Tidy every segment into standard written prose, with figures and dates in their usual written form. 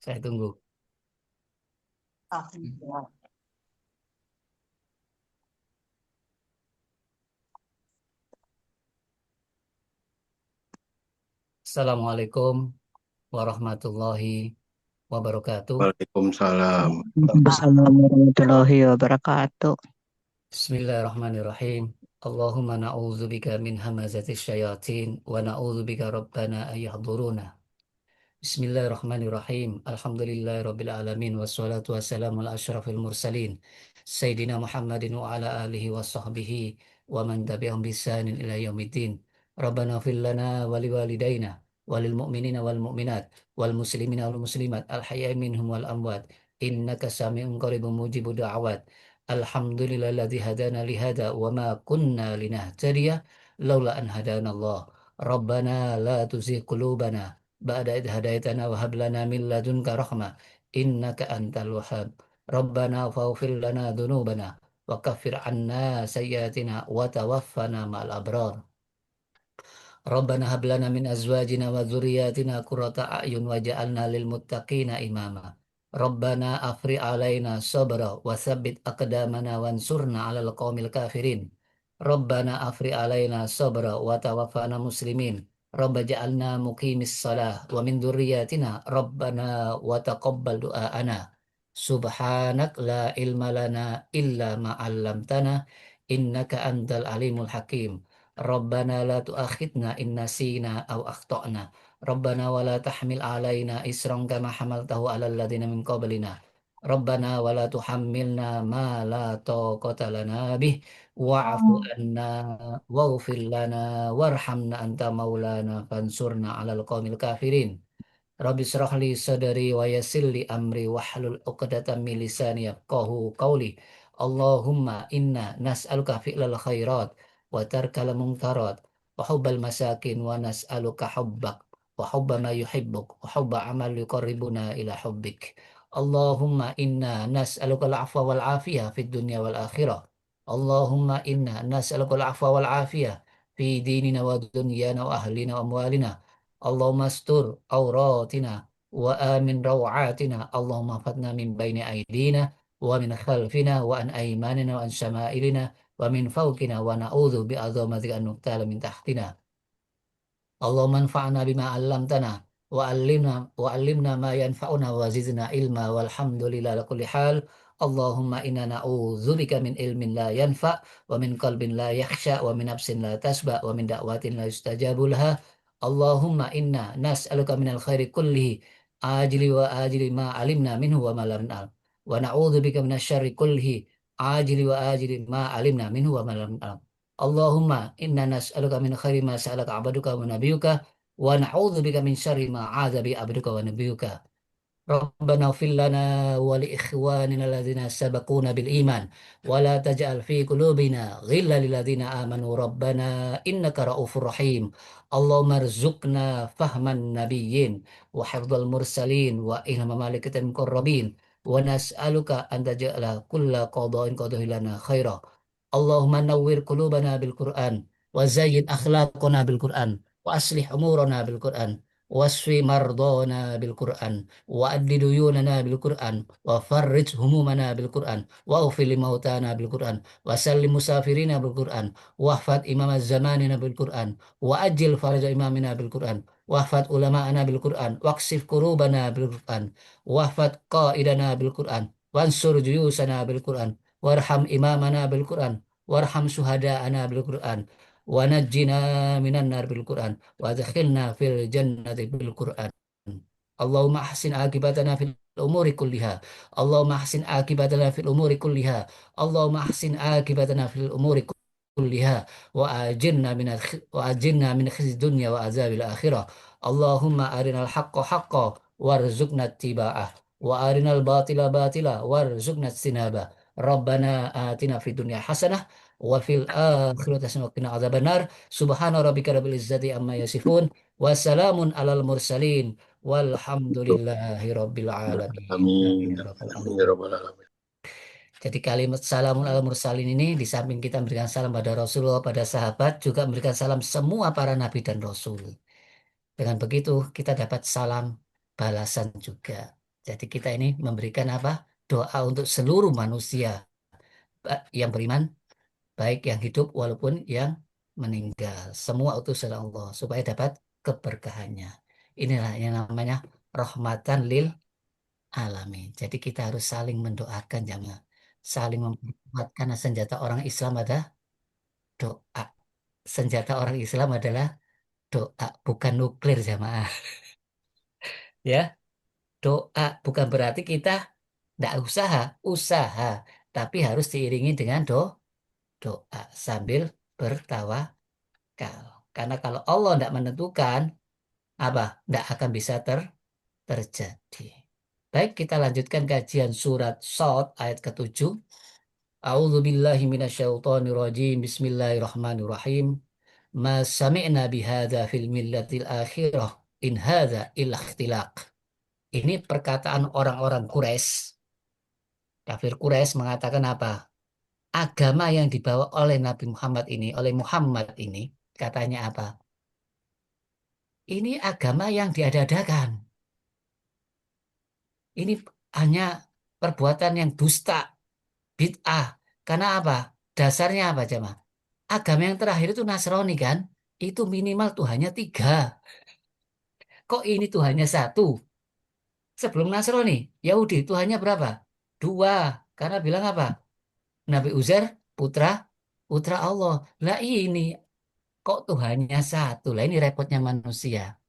Saya tunggu. Assalamualaikum warahmatullahi wabarakatuh. Waalaikumsalam. Assalamualaikum warahmatullahi wabarakatuh. Bismillahirrahmanirrahim. Allahumma na'udzubika min hamazatis syayatin wa na'udzubika rabbana ayyahduruna. Bismillahirrahmanirrahim. Alhamdulillahirabbil alamin wassalatu wassalamu ala asyrafil mursalin. Sayyidina Muhammadin wa ala alihi wa sahbihi wa man tabi'ahum bisanin ila yaumiddin. Rabbana fil lana wa liwalidayna walil mu'minina wal mu'minat wal muslimina wal muslimat al hayya minhum wal amwat innaka sami'un qaribun mujibud da'awat. Alhamdulillahilladzi hadana li hada wa ma kunna linahtadiya laula an hadana Allah. Rabbana la tuzigh qulubana ba'da idh hadaitana wa hab lana min ladunka rahmah innaka antal wahhab. Rabbana faghfir lana dzunubana wa kaffir 'anna sayyi'atina wa tawaffana ma'al abrar. Rabbana hab lana min azwajina wa dzurriyyatina qurrata a'yun waj'alna lil muttaqina imama. Rabbana afri 'alaina sabra wa tsabbit aqdamana wansurna 'alal qaumil kafirin. Rabbana afri 'alaina sabra wa tawaffana muslimin. Rabba ja'alna muqimis shalah wa min dzurriyyatina Rabbana wa taqabbal du'aana. Subhanak la ilma lana illa ma 'allamtana innaka antal alimul hakim. Rabbana la tu'akhidna in nasina aw akhtana. Rabbana wa la tahmil alaina isran kama hamaltahu alal ladzina min qablina. Rabbana wa la tuhammilna ma la taqata lana bih wa'fu anna waghfir lana warhamna anta maulana fansurna 'alal qaumil kafirin. Rabbi shrah li sadri wa yassir li amri wahlul 'uqdatam min lisani yafqahu qawli. Allahumma inna nas'aluka fi'lal khairat wa tarkal munkarat wa hubbal masakin wa nas'aluka hubbak wa hubba ma yuhibbuk wa hubba amal yuqarribuna ila hubbik. Allahumma inna nas'aluka al-'afwa wal 'afiyah fid dunya wal akhirah. Allahumma inna nas'aluka al-'afwa wal 'afiyah fi dinina wa dunyana wa ahlina wa amwalina. Allahumma astur auratina wa amin rawatina. Allahumma fatna min baini aidina wa min khalfina wa an aymanina wa an syama'ilina wa min fawqina wa na'udzu bi'azamatika an nuqtala min tahtina. Allahumma anfa'na bima 'allamtana wa 'allimna ma yanfa'una wa zidna ilma walhamdulillah ala kulli hal. Allahumma inna na'udzubika min ilmin la yanfa' wa min qalbin la yakhsha wa min nafsin la tasba wa min da'watin la yustajabu laha. Allahumma inna nas'aluka minal khairi kullihi ajli wa ajli ma 'alimna minhu wa ma lam na'lam wa na'udzubika minasy syarri kullihi ajli wa ajli ma 'alimna minhu wa ma lam na'lam. Allahumma inna nas'aluka min khairi ma sa'alaka 'abduka wa nabiyuka wa na'udzubika min syarri ma 'adza bi 'abduka wa nabiyuka. Rabbana ighfir lana wa li ikhwanina alladzina sabaquna bil iman wa la taj'al fi qulubina ghillan lil ladzina amanu rabbana innaka raufur rahim. Allahumma rzuqna fahman nabiyyin wa hifdzal mursalin wa ilma malikatil muqarrabin wa nas'aluka an taj'ala kulla qada'in qadahi lana khaira. Allahumma nawwir qulubana bil Qur'an wa zayyin akhlaqana bil Qur'an wa aslih umurana bil Qur'an wasfi mardana bil Qur'an wa addi duyunana bil Qur'an wa farrij humumana bil Qur'an wa ufil mautana bil Qur'an wa sallim musafirina bil Qur'an wa hfad imam zamanina bil Qur'an wa ajil faraja imamina bil Qur'an wa hfad ulama'ana bil Qur'an waqsif kurubana bil Qur'an wa hfad qaidana bil Qur'an wansur juyusana bil Qur'an warham imamana bil Qur'an warham syuhada'ana bil Qur'an wa najjina minan nar bil Qur'an wa adkhilna fil jannati bil Qur'an. Allahumma ahsin akibatana fil umuri kulliha. Allahumma ahsin akibatana fil umuri kulliha. Allahumma ahsin akibatana fil umuri kulliha wa ajirna min khizyi dunya wa azabil akhirah. Allahumma arinal haqqa haqqa warzuqna ittiba'ah wa arinal batila batila warzuqna ijtinabah. Rabbana atina fid dunya hasanah wa fil akhirati hasanah wa qina adzabannar. Subhana rabbika rabbil izzati amma yasifun. Wassalamun alal mursalin. Walhamdulillahi Rabbil Alamin. Amin Amin. ya Rabbal Amin ya Alamin. rabbal alamin. Jadi kalimat salamun ala mursalin ini di samping kita memberikan salam pada Rasulullah, pada sahabat, juga memberikan salam semua para nabi dan rasul. Dengan begitu kita dapat salam balasan juga. Jadi kita ini memberikan apa? Doa untuk seluruh manusia yang beriman, baik yang hidup walaupun yang meninggal. Semua utusan Allah supaya dapat keberkahannya. Inilah yang namanya rahmatan lil alamin. Jadi kita harus saling mendoakan jamaah. Saling memperkuatkan senjata orang Islam ada doa. Senjata orang Islam adalah doa, bukan nuklir jamaah. Ya, doa bukan berarti kita tidak usaha, usaha. Tapi harus diiringi dengan doa sambil bertawakal. Karena kalau Allah tidak menentukan, apa? Tidak akan bisa terjadi. Baik, kita lanjutkan kajian surat Shad ayat ke-7. A'udzu billahi minasyaitonir rajim. Bismillahirrahmanirrahim. Ma sami'na bihadza fil millatil akhirah in hadza illa ikhtilaq. Ini perkataan orang-orang Quraisy. Kafir Quraisy mengatakan apa? Agama yang dibawa oleh Nabi Muhammad ini, oleh Muhammad ini, katanya apa? Ini agama yang diada-adakan. Ini hanya perbuatan yang dusta, bid'ah. Karena apa? Dasarnya apa, jemaah? Agama yang terakhir itu Nasrani kan? Itu minimal Tuhannya tiga. Kok ini Tuhannya satu? Sebelum Nasrani, Yahudi Tuhannya berapa? Dua. Karena bilang apa? Nabi Uzair putra putra Allah. Lah ini kok Tuhannya satu? Lah ini repotnya manusia.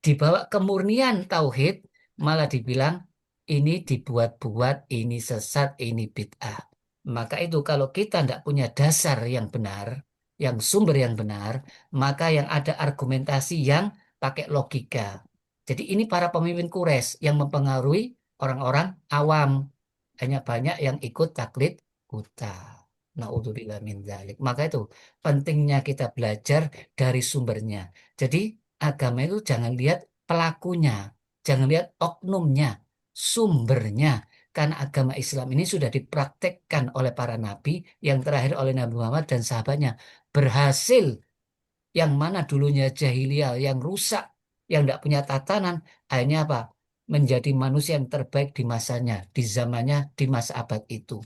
Dibawa kemurnian tauhid malah dibilang ini dibuat-buat, ini sesat, ini bid'ah. Maka itu kalau kita tidak punya dasar yang benar, yang sumber yang benar, maka yang ada argumentasi yang pakai logika. Jadi ini para pemimpin Quraisy yang mempengaruhi orang-orang awam. Hanya banyak yang ikut taklid buta. Naudzubillah min dzalik. Maka itu pentingnya kita belajar dari sumbernya. Jadi agama itu jangan lihat pelakunya, jangan lihat oknumnya, sumbernya. Karena agama Islam ini sudah dipraktekkan oleh para nabi, yang terakhir oleh Nabi Muhammad dan sahabatnya. Berhasil, yang mana dulunya jahiliyah, yang rusak, yang tidak punya tatanan, akhirnya apa? Menjadi manusia yang terbaik di masanya, di zamannya, di masa abad itu.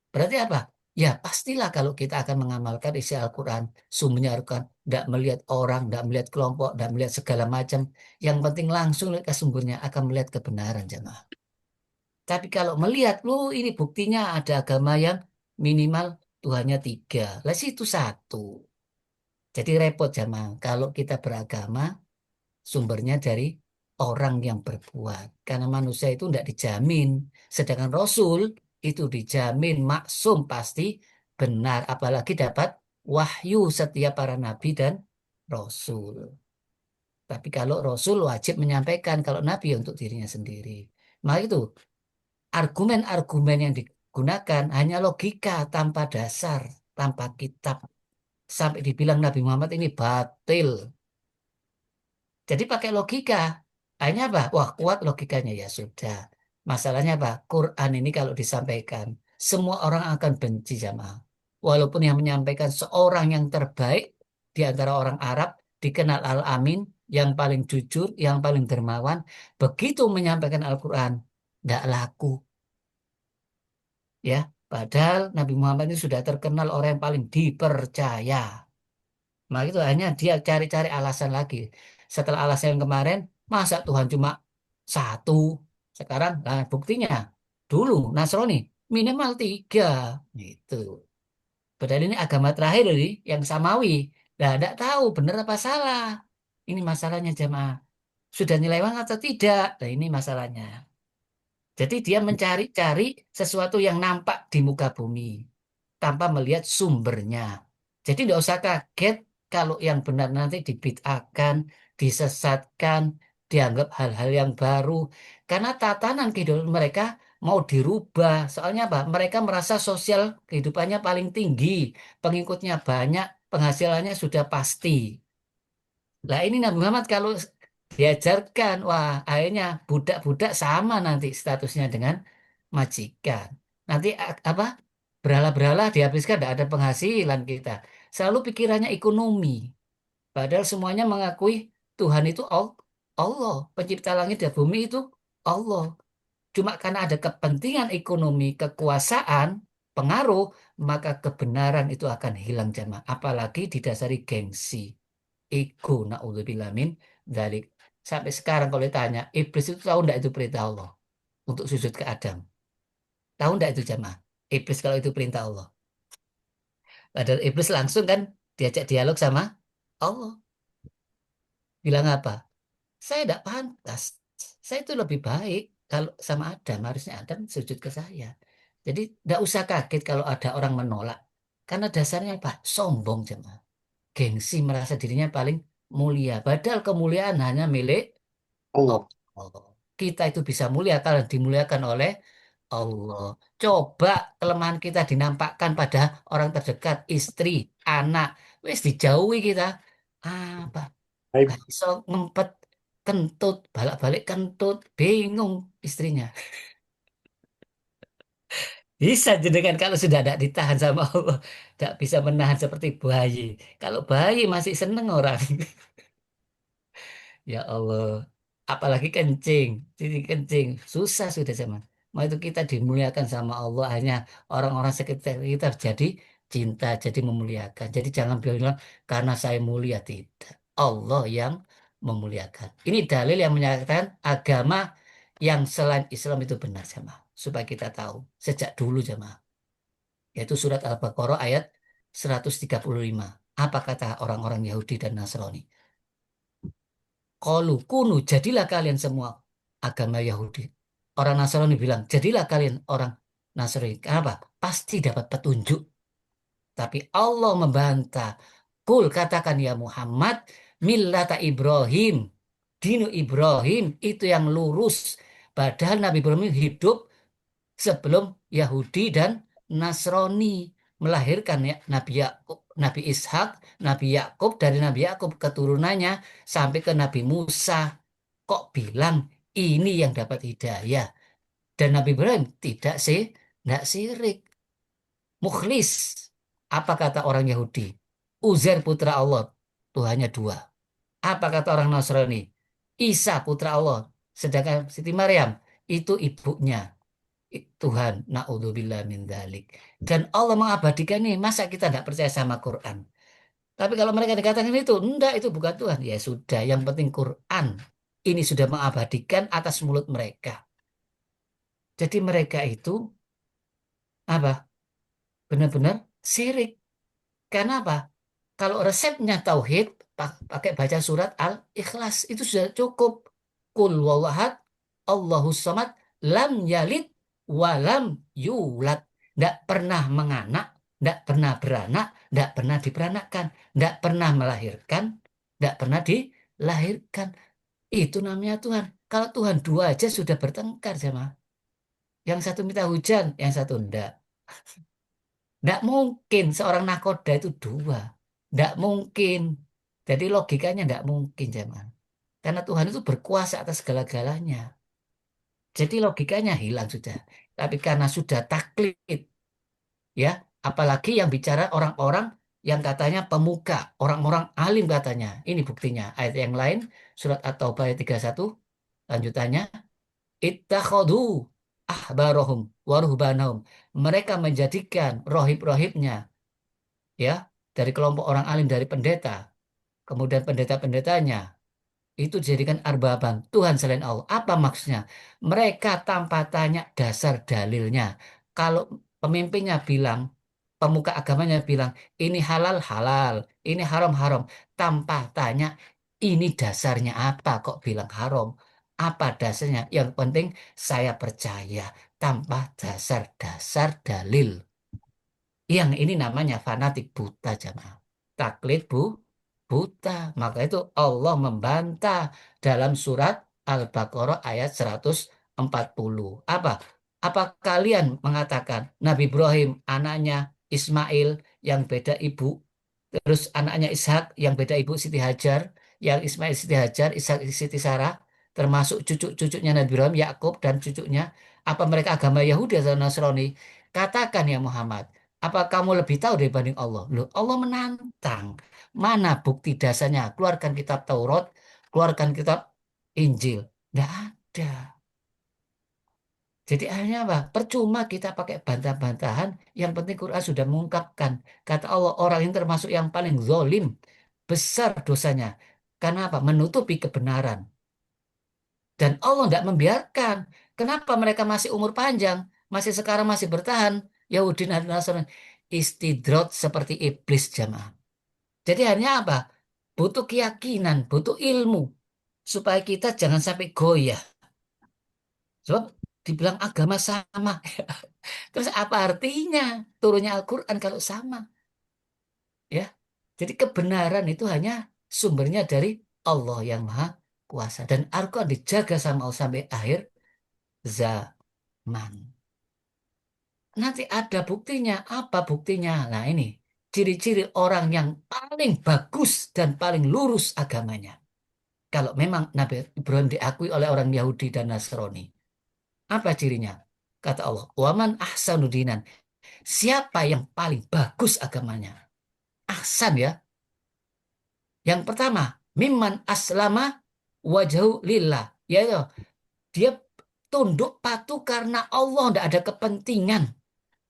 Berarti apa? Ya pastilah kalau kita akan mengamalkan isi Al-Quran, sumbernya Al-Quran, tidak melihat orang, tidak melihat kelompok, tidak melihat segala macam. Yang penting langsung lihat ke sumbernya, akan melihat kebenaran jemaah. Tapi kalau melihat, loh ini buktinya ada agama yang minimal Tuhannya tiga. Lah itu satu. Jadi repot jemaah. Kalau kita beragama, sumbernya dari orang yang berbuat. Karena manusia itu tidak dijamin. Sedangkan Rasul itu dijamin maksum pasti benar. Apalagi dapat wahyu setiap para nabi dan Rasul. Tapi kalau Rasul wajib menyampaikan, kalau Nabi untuk dirinya sendiri. Maka itu argumen-argumen yang digunakan hanya logika tanpa dasar, tanpa kitab. Sampai dibilang Nabi Muhammad ini batil. Jadi pakai logika. Hanya apa? Wah, kuat logikanya ya sudah. Masalahnya apa? Quran ini kalau disampaikan, semua orang akan benci jamaah. Walaupun yang menyampaikan seorang yang terbaik di antara orang Arab, dikenal Al-Amin, yang paling jujur, yang paling dermawan, begitu menyampaikan Al-Quran, tidak laku. Ya, padahal Nabi Muhammad ini sudah terkenal orang yang paling dipercaya. Maka itu hanya dia cari-cari alasan lagi. Setelah alasan yang kemarin, masa Tuhan cuma satu? Sekarang, nah buktinya. Dulu Nasrani minimal tiga. Gitu. Padahal ini agama terakhir ini, yang samawi. Nah, tidak tahu benar apa salah. Ini masalahnya jemaah. Sudah nilai atau tidak? Nah, ini masalahnya. Jadi dia mencari-cari sesuatu yang nampak di muka bumi tanpa melihat sumbernya. Jadi tidak usah kaget kalau yang benar nanti dibid'ahkan, disesatkan, dianggap hal-hal yang baru. Karena tatanan kehidupan mereka mau dirubah. Soalnya apa? Mereka merasa sosial kehidupannya paling tinggi, pengikutnya banyak, penghasilannya sudah pasti. Lah ini Nabi Muhammad kalau diajarkan, wah akhirnya budak-budak sama nanti statusnya dengan majikan. Nanti apa? Berhala-berhala dihabiskan, tidak ada penghasilan kita. Selalu pikirannya ekonomi. Padahal semuanya mengakui Tuhan itu Allah, pencipta langit dan bumi itu Allah. Cuma karena ada kepentingan ekonomi, kekuasaan, pengaruh, maka kebenaran itu akan hilang jamaah. Apalagi didasari gengsi, ego, naudzubillah min dzalik. Sampai sekarang kalau ditanya, iblis itu tahu enggak itu perintah Allah untuk sujud ke Adam? Tahu enggak itu jamaah? Iblis kalau itu perintah Allah. Padahal iblis langsung kan diajak dialog sama Allah. Bilang apa? Saya tidak pantas. Saya itu lebih baik kalau sama Adam. Harusnya Adam sujud ke saya. Jadi tidak usah kaget kalau ada orang menolak. Karena dasarnya apa? Sombong jemaah. Gengsi merasa dirinya paling mulia. Padahal kemuliaan hanya milik Allah. Allah. Kita itu bisa mulia kalau dimuliakan oleh Allah. Coba kelemahan kita dinampakkan pada orang terdekat, istri, anak. Wis dijauhi kita. Apa? Baik. Gak iso ngempet, kentut, balik-balik kentut, bingung istrinya. Bisa jenengan kalau sudah tidak ditahan sama Allah, tidak bisa menahan seperti bayi. Kalau bayi masih seneng orang. Ya Allah, apalagi kencing, jadi kencing, susah sudah zaman. Mau itu kita dimuliakan sama Allah, hanya orang-orang sekitar kita jadi cinta, jadi memuliakan. Jadi jangan bilang karena saya mulia, tidak. Allah yang memuliakan. Ini dalil yang menyatakan agama yang selain Islam itu benar sama. Supaya kita tahu sejak dulu jemaah. Yaitu surat Al-Baqarah ayat 135. Apa kata orang-orang Yahudi dan Nasrani? Qalu kunu, jadilah kalian semua agama Yahudi. Orang Nasrani bilang, jadilah kalian orang Nasrani. Kenapa? Pasti dapat petunjuk. Tapi Allah membantah. Kul, katakan ya Muhammad, millata Ibrahim. Dinu Ibrahim itu yang lurus. Padahal Nabi Ibrahim hidup sebelum Yahudi dan Nasrani melahirkan ya Nabi Yakub, Nabi Ishak, Nabi Yakub, dari Nabi Yakub keturunannya sampai ke Nabi Musa. Kok bilang ini yang dapat hidayah? Dan Nabi Ibrahim tidak sirik, mukhlis. Apa kata orang Yahudi? Uzair putra Allah, Tuhannya dua. Apa kata orang Nasrani? Isa putra Allah. Sedangkan Siti Maryam itu ibunya. Tuhan, naudzubillah min dzalik. Dan Allah mengabadikan ini, masa kita tidak percaya sama Quran? Tapi kalau mereka dikatakan itu, enggak, itu bukan Tuhan. Ya sudah, yang penting Quran. Ini sudah mengabadikan atas mulut mereka. Jadi mereka itu apa? Benar-benar syirik. Karena apa? Kalau resepnya tauhid, pakai baca surat Al-Ikhlas itu sudah cukup. Kul wallahad, Allahus samad, lam yalid, walam yulad. Tidak pernah menganak, tidak pernah beranak, tidak pernah diperanakkan, tidak pernah melahirkan, tidak pernah dilahirkan. Itu namanya Tuhan. Kalau Tuhan dua aja sudah bertengkar sama. Yang satu minta hujan, yang satu enggak. Tidak mungkin seorang nakoda itu dua. Tidak mungkin. Jadi logikanya tidak mungkin, zaman. Karena Tuhan itu berkuasa atas segala-galanya. Jadi logikanya hilang sudah. Tapi karena sudah taklid, ya, apalagi yang bicara orang-orang yang katanya pemuka, orang-orang alim katanya. Ini buktinya. Ayat yang lain, surat At-Taubah ayat 31, lanjutannya, ittakhadhu ahbarahum wa ruhbanahum. Mereka menjadikan rohib-rohibnya, ya, dari kelompok orang alim, dari pendeta, kemudian pendeta-pendetanya itu dijadikan arbaban Tuhan selain Allah. Apa maksudnya? Mereka tanpa tanya dasar dalilnya. Kalau pemimpinnya bilang, pemuka agamanya bilang, ini halal halal, ini haram haram, tanpa tanya ini dasarnya apa kok bilang haram? Apa dasarnya? Yang penting saya percaya tanpa dasar-dasar dalil. Yang ini namanya fanatik buta jamaah. Taklid buta. Maka itu Allah membantah dalam surat Al-Baqarah ayat 140. Apa? Apa kalian mengatakan Nabi Ibrahim anaknya Ismail yang beda ibu, terus anaknya Ishak yang beda ibu Siti Hajar, yang Ismail Siti Hajar, Ishak Siti Sarah, termasuk cucu-cucunya Nabi Ibrahim, Yakub dan cucunya, apa mereka agama Yahudi atau Nasrani? Katakan ya Muhammad, apa kamu lebih tahu dibanding Allah? Loh, Allah menantang. Mana bukti dasarnya? Keluarkan kitab Taurat, keluarkan kitab Injil. Tidak ada. Jadi akhirnya apa? Percuma kita pakai bantah-bantahan. Yang penting Quran sudah mengungkapkan. Kata Allah, orang yang termasuk yang paling zolim. Besar dosanya. Karena apa? Menutupi kebenaran. Dan Allah tidak membiarkan. Kenapa mereka masih umur panjang? Masih sekarang masih bertahan. Yahudi dan Nasrani. Istidrot seperti iblis jamaah. Jadi hanya apa? Butuh keyakinan, butuh ilmu. Supaya kita jangan sampai goyah. Sebab dibilang agama sama. Terus apa artinya turunnya Al-Quran kalau sama? Ya, jadi kebenaran itu hanya sumbernya dari Allah yang Maha Kuasa. Dan Al-Quran dijaga sama Allah sampai akhir zaman. Nanti ada buktinya. Apa buktinya? Nah ini, ciri-ciri orang yang paling bagus dan paling lurus agamanya. Kalau memang Nabi Ibrahim diakui oleh orang Yahudi dan Nasrani. Apa cirinya? Kata Allah, Waman ahsanudinan. Siapa yang paling bagus agamanya? Ahsan ya. Yang pertama, mimman aslama wajhu lillah. Yaitu dia tunduk patuh karena Allah, tidak ada kepentingan.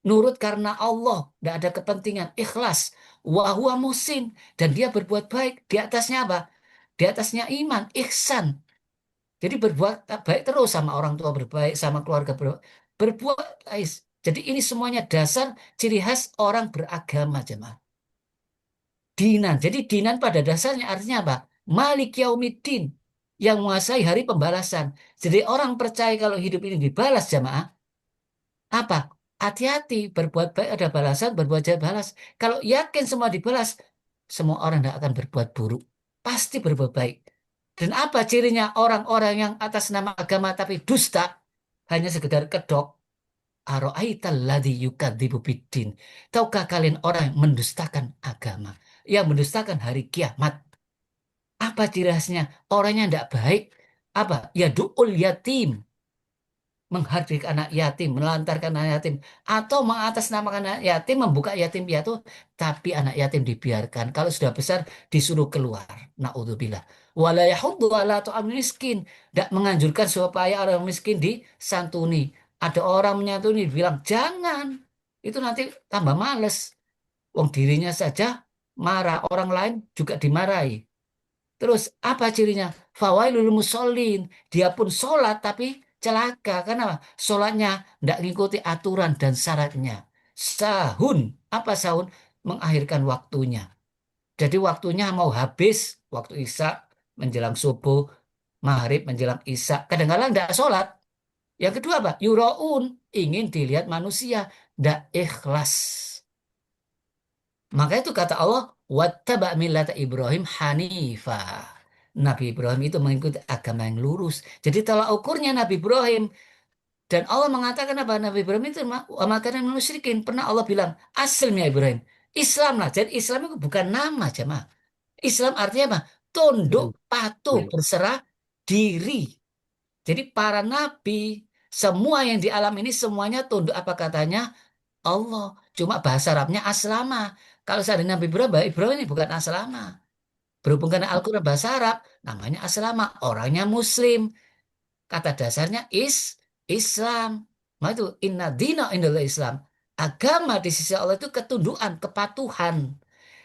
Nurut karena Allah, tidak ada kepentingan. Ikhlas. Wahwa musin. Dan dia berbuat baik. Di atasnya apa? Di atasnya iman, ihsan. Jadi berbuat baik terus sama orang tua berbaik, sama keluarga berbuat baik. Jadi ini semuanya dasar ciri khas orang beragama, jemaah. Dinan. Jadi dinan pada dasarnya artinya apa? Malik Yaumiddin. Yang menguasai hari pembalasan. Jadi orang percaya kalau hidup ini dibalas jamaah. Apa? Hati-hati. Berbuat baik ada balasan, berbuat jahat balas. Kalau yakin semua dibalas, semua orang tidak akan berbuat buruk. Pasti berbuat baik. Dan apa cirinya orang-orang yang atas nama agama tapi dusta? Hanya sekedar kedok. Aro'aital ladzi yukadzibu biddin. Tahukah kalian orang yang mendustakan agama? Yang mendustakan hari kiamat. Apa ciri khasnya? Orangnya tidak baik. Apa? Ya du'ul yatim. Menghardik anak yatim, melantarkan anak yatim. Atau mengatasnamakan anak yatim, membuka yatim piatu. Tapi anak yatim dibiarkan. Kalau sudah besar, disuruh keluar. Na'udzubillah. Wala yahuddu ala ta'am miskin. Tidak menganjurkan supaya orang miskin disantuni. Ada orang menyantuni, bilang, jangan. Itu nanti tambah males. Wong dirinya saja marah, orang lain juga dimarahi. Terus apa cirinya? Fawailul musallin. Dia pun sholat tapi celaka. Karena apa? Sholatnya tidak mengikuti aturan dan syaratnya. Sahun. Apa sahun? Mengakhirkan waktunya. Jadi waktunya mau habis. Waktu isya menjelang subuh. Maghrib menjelang isya. Kadang-kadang tidak sholat. Yang kedua apa? Yuraun. Ingin dilihat manusia. Tidak ikhlas. Maka itu kata Allah, wattaba millata Ibrahim hanifa. Nabi Ibrahim itu mengikuti agama yang lurus. Jadi tolak ukurnya Nabi Ibrahim. Dan Allah mengatakan apa? Nabi Ibrahim itu makanan musyrikin. Pernah Allah bilang, aslimnya Ibrahim. Islam lah. Jadi Islam itu bukan nama jemaah. Islam artinya apa? Tunduk, patuh, berserah diri. Jadi para nabi, semua yang di alam ini semuanya tunduk apa katanya? Allah. Cuma bahasa Arabnya aslama. Kalau seandainya Nabi Ibrahim, Ibrahim ini bukan aslama. Berhubung karena Al-Quran bahasa Arab, namanya aslama. Orangnya Muslim. Kata dasarnya Islam. Maka itu inna dina indallah Islam. Agama di sisi Allah itu ketundukan, kepatuhan.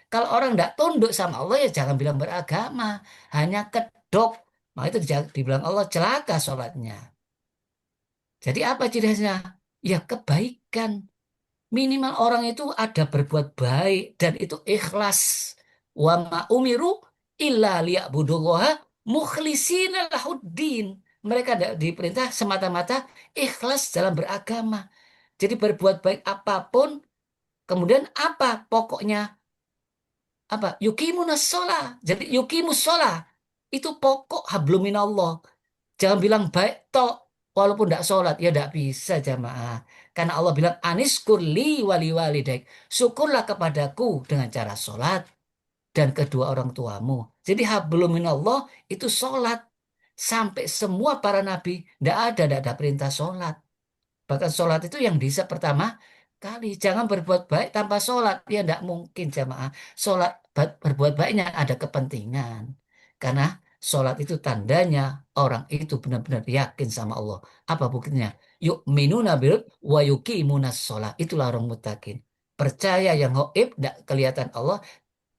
Kalau orang tidak tunduk sama Allah ya jangan bilang beragama. Hanya kedok. Maka itu dibilang Allah celaka sholatnya. Jadi apa ciri khasnya? Ya kebaikan. Minimal orang itu ada berbuat baik dan itu ikhlas. Wa ma umiru illa liya'budullaha mukhlishina lahuddin. Mereka tidak diperintah semata-mata ikhlas dalam beragama. Jadi berbuat baik apapun, kemudian apa pokoknya? Apa? Yukimunas sholah. Jadi yukimus sholah. Itu pokok habluminallah. Jangan bilang baik tok walaupun tidak sholat. Ya tidak bisa jamaah. Karena Allah bilang aniskurli wali walidaik. Syukurlah kepadaku dengan cara sholat dan kedua orang tuamu. Jadi hablum minallah itu sholat. Sampai semua para nabi tidak ada perintah sholat. Bahkan sholat itu yang bisa pertama kali. Jangan berbuat baik tanpa sholat. Ya tidak mungkin jamaah. Sholat berbuat baiknya ada kepentingan. Karena Sholat itu tandanya orang itu benar-benar yakin sama Allah. Apa buktinya? Yuk minuna bil wa yuqimunas sholat. Itulah orang muttaqin. Percaya yang gaib, tidak kelihatan Allah,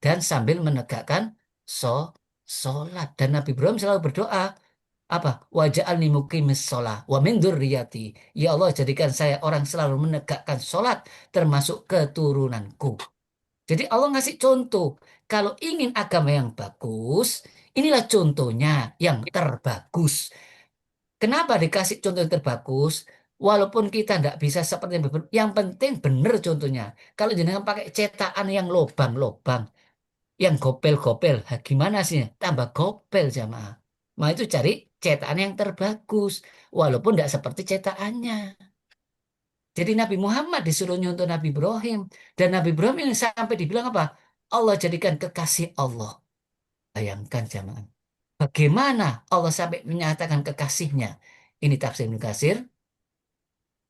dan sambil menegakkan so sholat. Dan Nabi Ibrahim selalu berdoa, apa? Waj'alni muqimis sholat wa min dzurriyyati. Ya Allah, jadikan saya orang selalu menegakkan sholat termasuk keturunanku. Jadi Allah ngasih contoh. Kalau ingin agama yang bagus, inilah contohnya yang terbagus. Kenapa dikasih contoh yang terbagus? Walaupun kita tidak bisa seperti yang penting benar contohnya. Kalau jenengan pakai cetakan yang lobang-lobang, yang gopel-gopel, gimana sih? Tambah gopel jamaah. Nah itu cari cetakan yang terbagus, walaupun tidak seperti cetakannya. Jadi Nabi Muhammad disuruh nyontoh Nabi Ibrahim. Dan Nabi Ibrahim ini sampai dibilang apa? Allah jadikan kekasih Allah. Bayangkan jamaah. Bagaimana Allah sampai menyatakan kekasihnya? Ini tafsir Ibnu Katsir.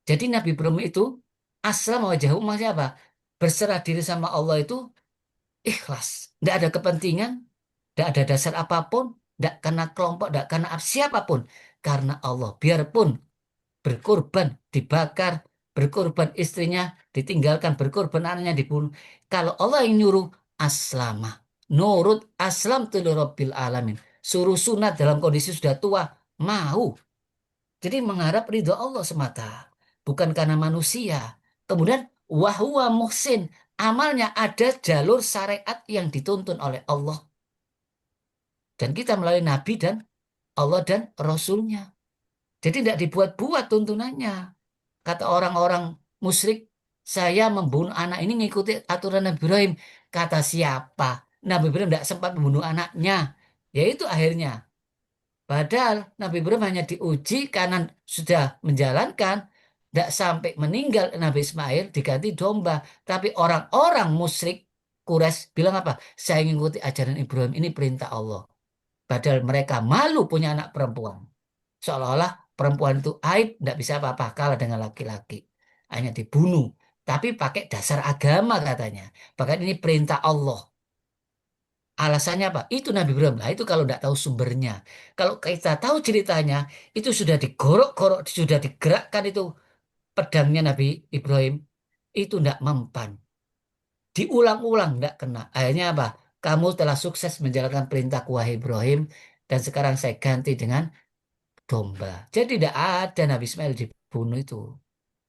Jadi Nabi Ibrahim itu aslam wajah maksudnya apa? Berserah diri sama Allah itu ikhlas. Tidak ada kepentingan, tidak ada dasar apapun, tidak karena kelompok, tidak karena siapapun. Karena Allah. Biarpun berkorban, dibakar, berkorban istrinya, ditinggalkan, berkorban anaknya dibunuh. Kalau Allah yang nyuruh, aslama. Nurut aslam tu rabbil alamin. Suruh sunat dalam kondisi sudah tua, mau. Jadi mengharap ridho Allah semata, bukan karena manusia. Kemudian wahwa muhsin, amalnya ada jalur syariat yang dituntun oleh Allah. Dan kita melalui Nabi dan Allah dan Rasulnya. Jadi tidak dibuat-buat tuntunannya. Kata orang-orang musyrik, saya membunuh anak ini mengikuti aturan Nabi Ibrahim. Kata siapa? Nabi Ibrahim tidak sempat membunuh anaknya. Yaitu akhirnya. Padahal Nabi Ibrahim hanya diuji karena sudah menjalankan. Tidak sampai meninggal Nabi Ismail diganti domba. Tapi orang-orang musyrik Quraisy bilang apa? Saya mengikuti ajaran Ibrahim. Ini perintah Allah. Padahal mereka malu punya anak perempuan. Seolah-olah perempuan itu aib, tidak bisa apa-apa, kalah dengan laki-laki. Hanya dibunuh. Tapi pakai dasar agama katanya. Bahkan ini perintah Allah. Alasannya apa? Itu Nabi Ibrahim. Nah, itu kalau tidak tahu sumbernya. Kalau kita tahu ceritanya, itu sudah digorok-gorok, sudah digerakkan itu pedangnya Nabi Ibrahim. Itu tidak mempan. Diulang-ulang tidak kena. Akhirnya apa? Kamu telah sukses menjalankan perintah wahai Ibrahim. Dan sekarang saya ganti dengan domba. Jadi tidak ada Nabi Ismail dibunuh itu.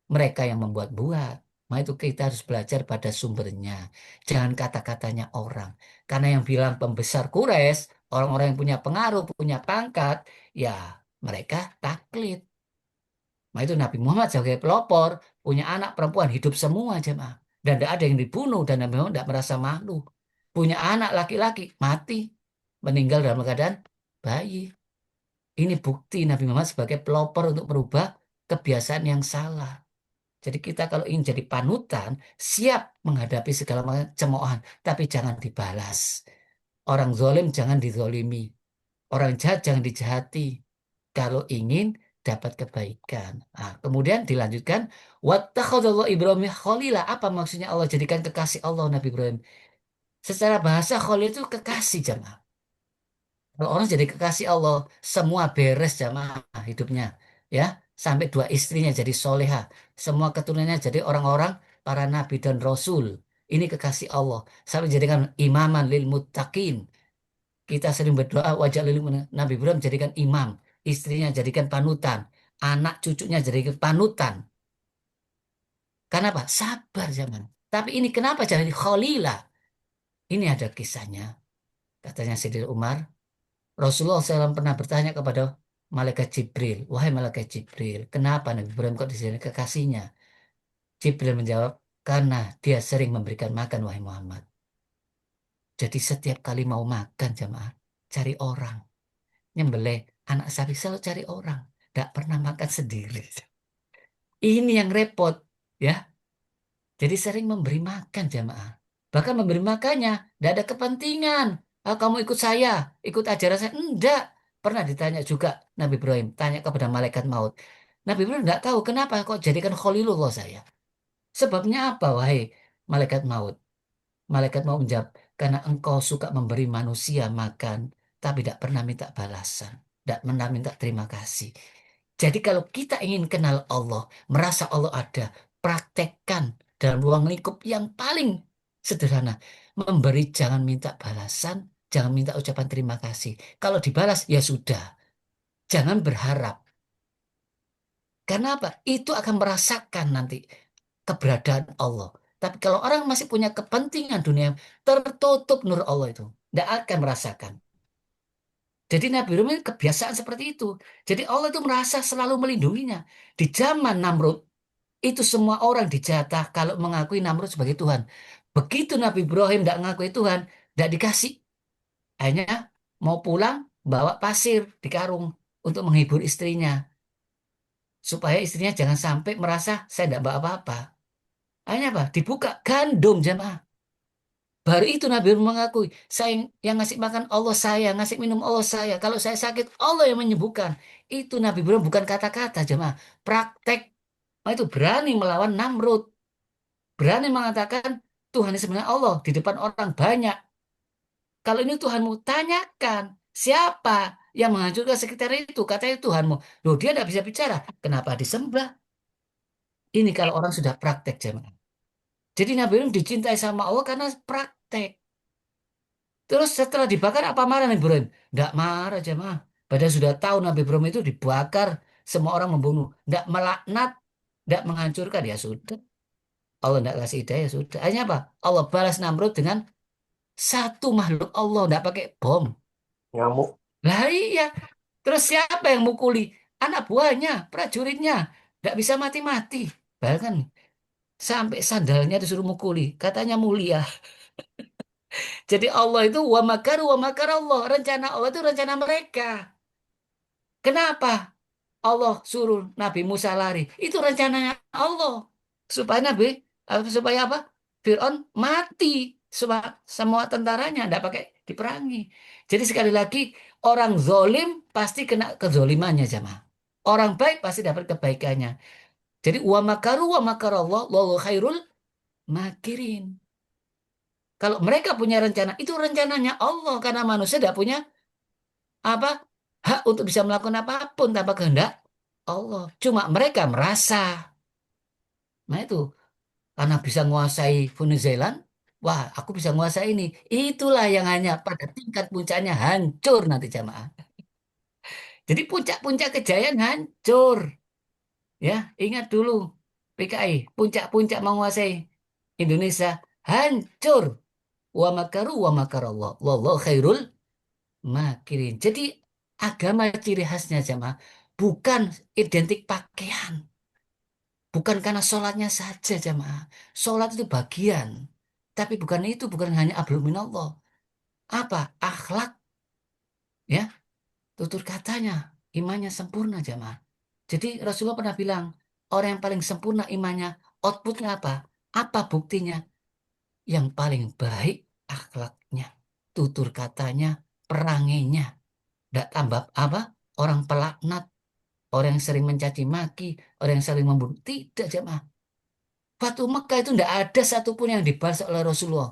Mereka yang membuat-buat. Nah itu kita harus belajar pada sumbernya. Jangan kata-katanya orang. Karena yang bilang pembesar Quraisy, orang-orang yang punya pengaruh, punya pangkat, ya mereka taklid. Nah itu Nabi Muhammad sebagai pelopor, punya anak perempuan hidup semua jemaah. Dan tidak ada yang dibunuh dan Nabi Muhammad tidak merasa malu. Punya anak laki-laki, mati. Meninggal dalam keadaan bayi. Ini bukti Nabi Muhammad sebagai pelopor untuk merubah kebiasaan yang salah. Jadi kita kalau ingin jadi panutan, siap menghadapi segala macam cemoohan, tapi jangan dibalas. Orang zalim jangan dizolimi. Orang jahat jangan dijahati. Kalau ingin dapat kebaikan. Nah, kemudian dilanjutkan, wattakhadallahu Ibrahim khalila. Apa maksudnya Allah jadikan kekasih Allah Nabi Ibrahim? Secara bahasa khalil itu kekasih jemaah. Kalau orang jadi kekasih Allah, semua beres jamaah hidupnya. Ya, sampai dua istrinya jadi soleha. Semua keturunannya jadi orang-orang para nabi dan rasul. Ini kekasih Allah. Sampai jadikan imaman lil muttaqin. Kita sering berdoa wajah lil Nabi Ibrahim jadikan imam. Istrinya jadikan panutan. Anak cucunya jadikan panutan. Kenapa? Sabar zaman. Tapi ini kenapa jadi khalilah? Ini ada kisahnya. Katanya Sayyidina Umar. Rasulullah SAW pernah bertanya kepada malaikat Jibril, wahai malaikat Jibril, kenapa Nabi Ibrahim kok disini kekasihnya? Jibril menjawab, karena dia sering memberikan makan, wahai Muhammad. Jadi setiap kali mau makan jamaah, cari orang. Nyembelih anak sapi selalu cari orang. Tidak pernah makan sendiri. Ini yang repot. Ya, jadi sering memberi makan jamaah. Bahkan memberi makannya, tidak ada kepentingan. Ah, kamu ikut saya, ikut ajaran saya. Enggak. Pernah ditanya juga Nabi Ibrahim, tanya kepada malaikat maut. Nabi Ibrahim tidak tahu kenapa kok jadikan Khalilullah saya. Sebabnya apa, wahai malaikat maut? Malaikat maut menjawab, karena engkau suka memberi manusia makan tapi tidak pernah minta balasan, tidak pernah minta terima kasih. Jadi kalau kita ingin kenal Allah, merasa Allah ada, praktekkan dalam ruang lingkup yang paling sederhana. Memberi jangan minta balasan, jangan minta ucapan terima kasih. Kalau dibalas ya sudah, jangan berharap. Karena apa? Itu akan merasakan nanti keberadaan Allah. Tapi kalau orang masih punya kepentingan dunia, tertutup nur Allah itu. Tidak akan merasakan. Jadi Nabi Ibrahim ini kebiasaan seperti itu. Jadi Allah itu merasa selalu melindunginya. Di zaman Namrud, itu semua orang dijatah kalau mengakui Namrud sebagai Tuhan. Begitu Nabi Ibrahim tidak mengakui Tuhan, tidak dikasih. Hanya mau pulang, bawa pasir di karung untuk menghibur istrinya. Supaya istrinya jangan sampai merasa saya tidak bawa apa-apa. Akhirnya apa? Dibuka gandum jemaah. Baru itu Nabi mengakui, saya yang ngasih makan Allah saya, ngasih minum Allah saya. Kalau saya sakit, Allah yang menyembuhkan. Itu Nabi Ibrahim bukan kata-kata jemaah. Praktek. Nah, itu berani melawan Namrud. Berani mengatakan Tuhan ini sebenarnya Allah di depan orang banyak. Kalau ini Tuhanmu, tanyakan siapa yang menghancurkan sekitar itu. Katanya Tuhanmu. Loh dia tidak bisa bicara. Kenapa disembah? Ini kalau orang sudah praktek jemaah. Jadi Nabi Ibrahim dicintai sama Allah karena praktek. Terus setelah dibakar apa marah Nabi Ibrahim? Tidak marah jemaah. Padahal sudah tahu Nabi Ibrahim itu dibakar, semua orang membunuh. Tidak melaknat, tidak menghancurkan, ya sudah. Allah tidak kasih hidayah, ya sudah. Akhirnya apa? Allah balas Namrud dengan satu makhluk Allah, tidak pakai bom. Nyamuk. Lah iya. Terus siapa yang mukuli? Anak buahnya, prajuritnya. Tidak bisa mati-mati. Bahkan sampai sandalnya disuruh mukuli. Katanya mulia. Jadi Allah itu wa makar Allah. Rencana Allah itu rencana mereka. Kenapa Allah suruh Nabi Musa lari? Itu rencananya Allah. Supaya supaya apa? Fir'aun mati. Semua tentaranya tidak pakai diperangi. Jadi sekali lagi orang zolim pasti kena kezolimannya jamaah. Orang baik pasti dapat kebaikannya. Jadi wa makar Allah, wallahu khairul makirin. Kalau mereka punya rencana, itu rencananya Allah karena manusia tidak punya apa hak untuk bisa melakukan apapun tanpa kehendak Allah. Cuma mereka merasa, nah itu karena bisa menguasai Venezuela, wah aku bisa menguasai ini. Itulah yang hanya pada tingkat puncaknya hancur nanti jamaah. Jadi puncak-puncak kejayaan hancur. Ya, ingat dulu PKI, puncak-puncak menguasai Indonesia hancur. Wa makar Allah. Wallahu khairul makirin. Jadi agama ciri khasnya jamaah bukan identik pakaian. Bukan karena sholatnya saja jamaah. Sholat itu bagian. Tapi bukan itu, bukan hanya abluk minallah. Apa? Akhlak, ya, tutur katanya, imannya sempurna jamaah. Jadi Rasulullah pernah bilang, orang yang paling sempurna imannya, outputnya apa? Apa buktinya? Yang paling baik akhlaknya, tutur katanya, peranginya. Tidak tambah apa? Orang pelaknat, orang yang sering mencaci maki, orang yang sering membunuh. Tidak jamaah. Fatu Mekah itu tidak ada satupun yang dibalas oleh Rasulullah.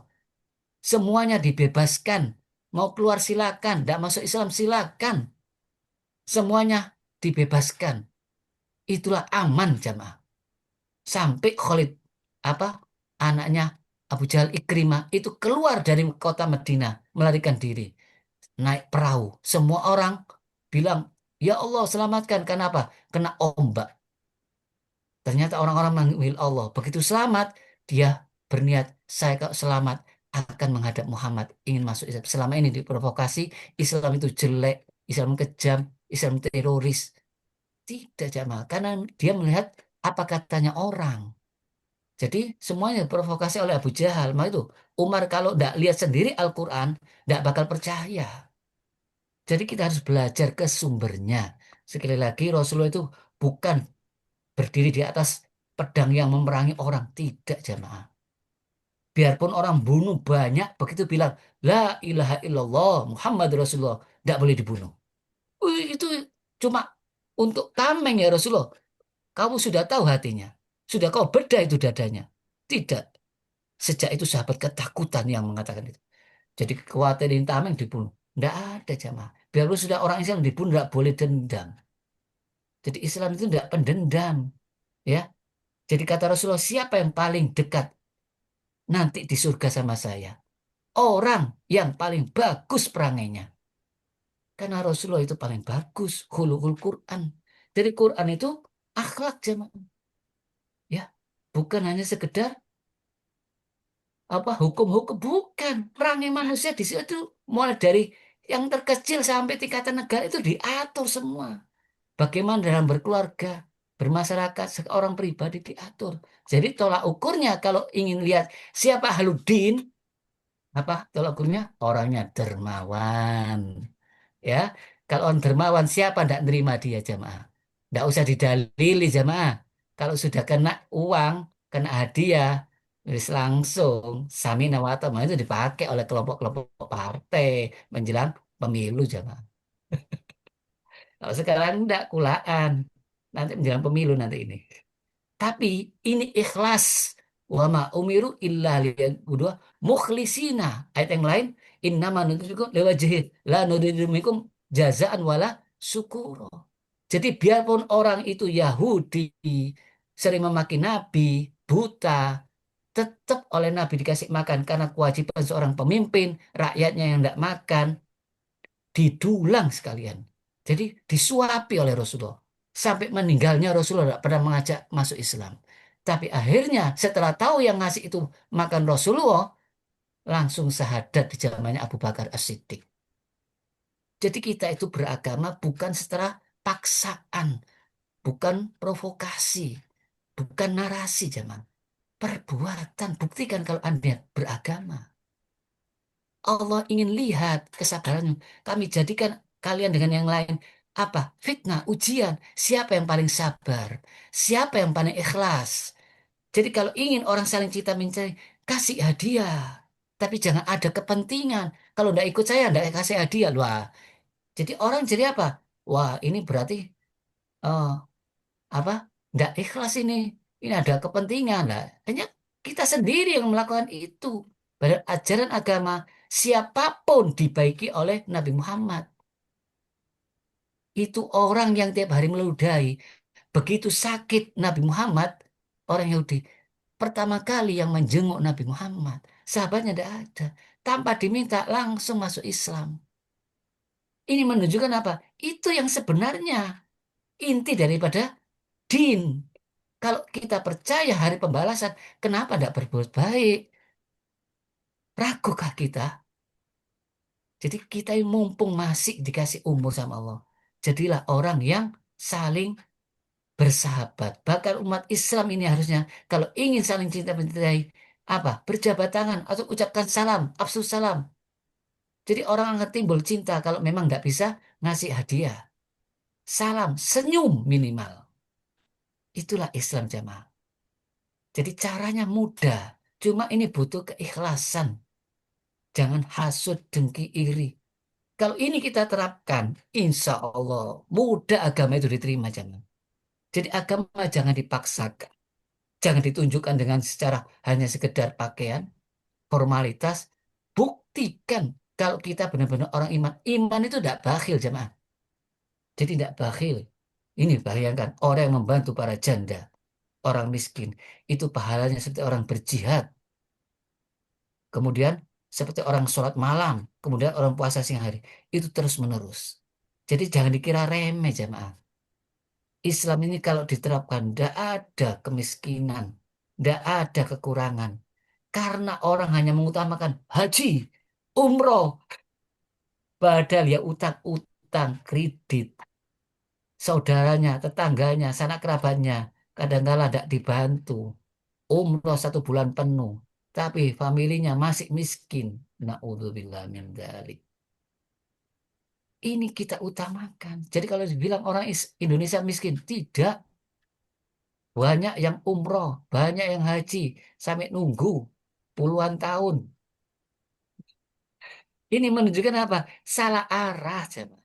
Semuanya dibebaskan. Mau keluar silakan, tidak masuk Islam silakan. Semuanya dibebaskan. Itulah aman jamaah. Sampai Khalid apa anaknya Abu Jahal Ikrimah itu keluar dari kota Madinah melarikan diri naik perahu. Semua orang bilang, "Ya Allah, selamatkan." Kenapa? Kena ombak. Ternyata orang-orang memanggil Allah. Begitu selamat, dia berniat, saya kalau selamat akan menghadap Muhammad, ingin masuk Islam. Selama ini diprovokasi, Islam itu jelek, Islam kejam, Islam teroris. Tidak, jamaah. Karena dia melihat apa katanya orang. Jadi semuanya diprovokasi oleh Abu Jahal. Maka itu Umar kalau tidak lihat sendiri Al-Quran, tidak bakal percaya. Jadi kita harus belajar ke sumbernya. Sekali lagi Rasulullah itu bukan berdiri di atas pedang yang memerangi orang. Tidak jamaah. Biarpun orang bunuh banyak, begitu bilang, La ilaha illallah Muhammad Rasulullah. Tidak boleh dibunuh. Itu cuma untuk tameng ya Rasulullah. Kamu sudah tahu hatinya. Sudah kau bedah itu dadanya. Tidak. Sejak itu sahabat ketakutan yang mengatakan itu. Jadi kekhawatiran tameng dibunuh. Nggak ada jamaah. Biarpun sudah orang Islam dibunuh, nggak boleh dendam. Jadi Islam itu nggak pendendam. Ya, jadi kata Rasulullah, siapa yang paling dekat nanti di surga sama saya? Orang yang paling bagus perangainya. Karena Rasulullah itu paling bagus. Khuluqul Quran. Jadi Quran itu akhlak jemaah. Ya, bukan hanya sekedar apa hukum-hukum. Bukan. Perangai manusia di situ mulai dari yang terkecil sampai tingkatan negara itu diatur semua. Bagaimana dalam berkeluarga, bermasyarakat, seorang pribadi diatur. Jadi tolak ukurnya kalau ingin lihat siapa Ahludin, apa tolak ukurnya orangnya dermawan. Ya, kalau orang dermawan siapa tidak nerima dia jamaah? Tidak usah didalili jamaah. Kalau sudah kena uang, kena hadiah, wis langsung samina wa ta'na itu dipakai oleh kelompok-kelompok partai menjelang pemilu jamaah. Kalau sekarang enggak kulaan. Nanti menjelang pemilu nanti ini. Tapi ini ikhlas. Wa ma umiru illa liya'budu mukhlisina. Ayat yang lain, innama nutrikum liwajhi la nuridu minkum jazaan wala syukura. Jadi biarpun orang itu Yahudi, sering memaki Nabi, buta, tetap oleh Nabi dikasih makan karena kewajiban seorang pemimpin, rakyatnya yang tidak makan, didulang sekalian. Jadi disuapi oleh Rasulullah. Sampai meninggalnya Rasulullah tidak pernah mengajak masuk Islam. Tapi akhirnya setelah tahu yang ngasih itu makan Rasulullah, langsung syahadat di zamannya Abu Bakar As-Siddiq. Jadi kita itu beragama bukan setelah paksaan, bukan provokasi, bukan narasi zaman. Perbuatan, buktikan kalau Anda beragama. Allah ingin lihat kesabaranmu. Kami jadikan kalian dengan yang lain. Apa? Fitnah, ujian. Siapa yang paling sabar? Siapa yang paling ikhlas? Jadi kalau ingin orang saling cinta mencari, kasih hadiah. Tapi jangan ada kepentingan. Kalau ndak ikut saya, ndak kasih hadiah. Wah, jadi orang jadi apa? Wah, ini berarti eh, apa? Ndak ikhlas ini. Ini ada kepentingan lah. Hanya kita sendiri yang melakukan itu. Padahal ajaran agama siapapun dibaiki oleh Nabi Muhammad. Itu orang yang tiap hari meludahi. Begitu sakit Nabi Muhammad, orang Yahudi pertama kali yang menjenguk Nabi Muhammad. Sahabatnya tidak ada. Tanpa diminta langsung masuk Islam. Ini menunjukkan apa? Itu yang sebenarnya inti daripada din. Kalau kita percaya hari pembalasan, kenapa tidak berbuat baik? Ragukah kita? Jadi kita ini mumpung masih dikasih umur sama Allah. Jadilah orang yang saling bersahabat. Bahkan umat Islam ini harusnya kalau ingin saling cinta mencintai, apa? Berjabat tangan atau ucapkan salam, absus salam. Jadi orang akan timbul cinta kalau memang nggak bisa ngasih hadiah. Salam, senyum minimal. Itulah Islam jamaah. Jadi caranya mudah. Cuma ini butuh keikhlasan. Jangan hasut, dengki, iri. Kalau ini kita terapkan, insya Allah mudah agama itu diterima jangan. Jadi agama jangan dipaksakan. Jangan ditunjukkan dengan secara hanya sekedar pakaian, formalitas. Buktikan kalau kita benar-benar orang iman. Iman itu tidak bakhil jemaah. Jadi tidak bakhil. Ini bayangkan orang yang membantu para janda, orang miskin. Itu pahalanya seperti orang berjihad. Kemudian seperti orang sholat malam, kemudian orang puasa siang hari. Itu terus menerus. Jadi jangan dikira remeh jemaah. Islam ini kalau diterapkan, tidak ada kemiskinan, tidak ada kekurangan. Karena orang hanya mengutamakan haji, umroh, padahal ya utang-utang, kredit, saudaranya, tetangganya, sanak kerabatnya, kadang-kala tidak dibantu. Umroh 1 bulan penuh, tapi familinya masih miskin. Na'udzubillah min dzalik. Ini kita utamakan. Jadi kalau dibilang orang Indonesia miskin, tidak. Banyak yang umroh, banyak yang haji, sampai nunggu puluhan tahun. Ini menunjukkan apa? Salah arah, coba.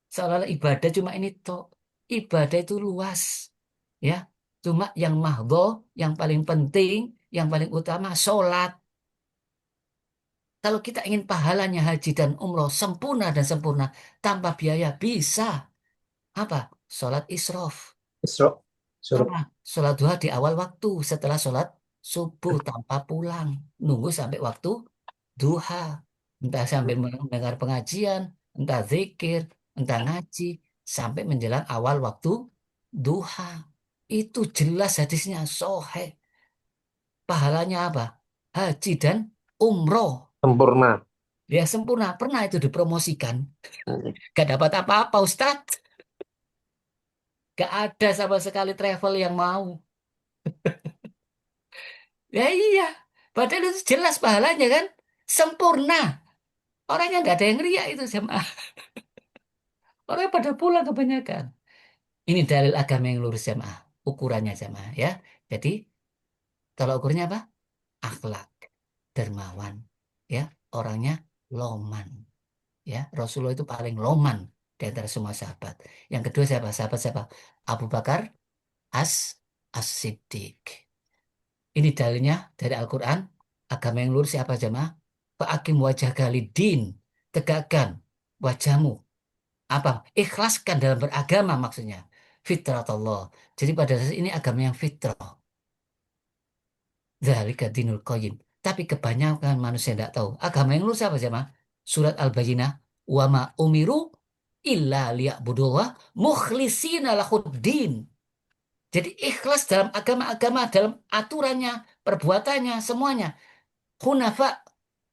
Seolah-olah ibadah cuma ini toh. Ibadah itu luas, ya. Cuma yang mahdoh, yang paling penting, yang paling utama, sholat. Kalau kita ingin pahalanya haji dan umroh sempurna dan sempurna tanpa biaya, bisa. Apa? Sholat israf. Isra, Apa? suruh. Sholat duha di awal waktu setelah sholat subuh tanpa pulang. Nunggu sampai waktu duha. Entah sambil mendengar pengajian, entah zikir, entah ngaji, sampai menjelang awal waktu duha. Itu jelas hadisnya sahih. Pahalanya apa? Haji dan umroh. Sempurna. Ya sempurna. Pernah itu dipromosikan. Gak dapat apa-apa, Ustadz. Gak ada sama sekali travel yang mau. Ya iya. Padahal itu jelas pahalanya kan. Sempurna. Orangnya nggak ada yang riak itu sama. Orang pada pulang kebanyakan. Ini dalil agama yang lurus jamaah. Ukurannya jamaah ya. Jadi kalau ukurnya apa? Akhlak. Dermawan. Ya. Orangnya loman. Ya. Rasulullah itu paling loman di antara semua sahabat. Yang kedua siapa? Sahabat siapa? Abu Bakar As As-Siddiq. Ini dalilnya dari Al-Quran. Agama yang lurus siapa jamaah? Fa'akim wajah galidin. Tegakkan wajahmu. Apa? Ikhlaskan dalam beragama maksudnya. Fitrat Allah. Jadi pada dasarnya ini agama yang fitrah. Dzalika dinul qayyim. Tapi kebanyakan manusia tidak tahu. Agama yang lurus apa jamaah? Surat Al-Bayyinah. Wa ma umiru illa liya'budullah mukhlisina lahuddin. Jadi ikhlas dalam agama-agama, dalam aturannya, perbuatannya, semuanya. Hunafa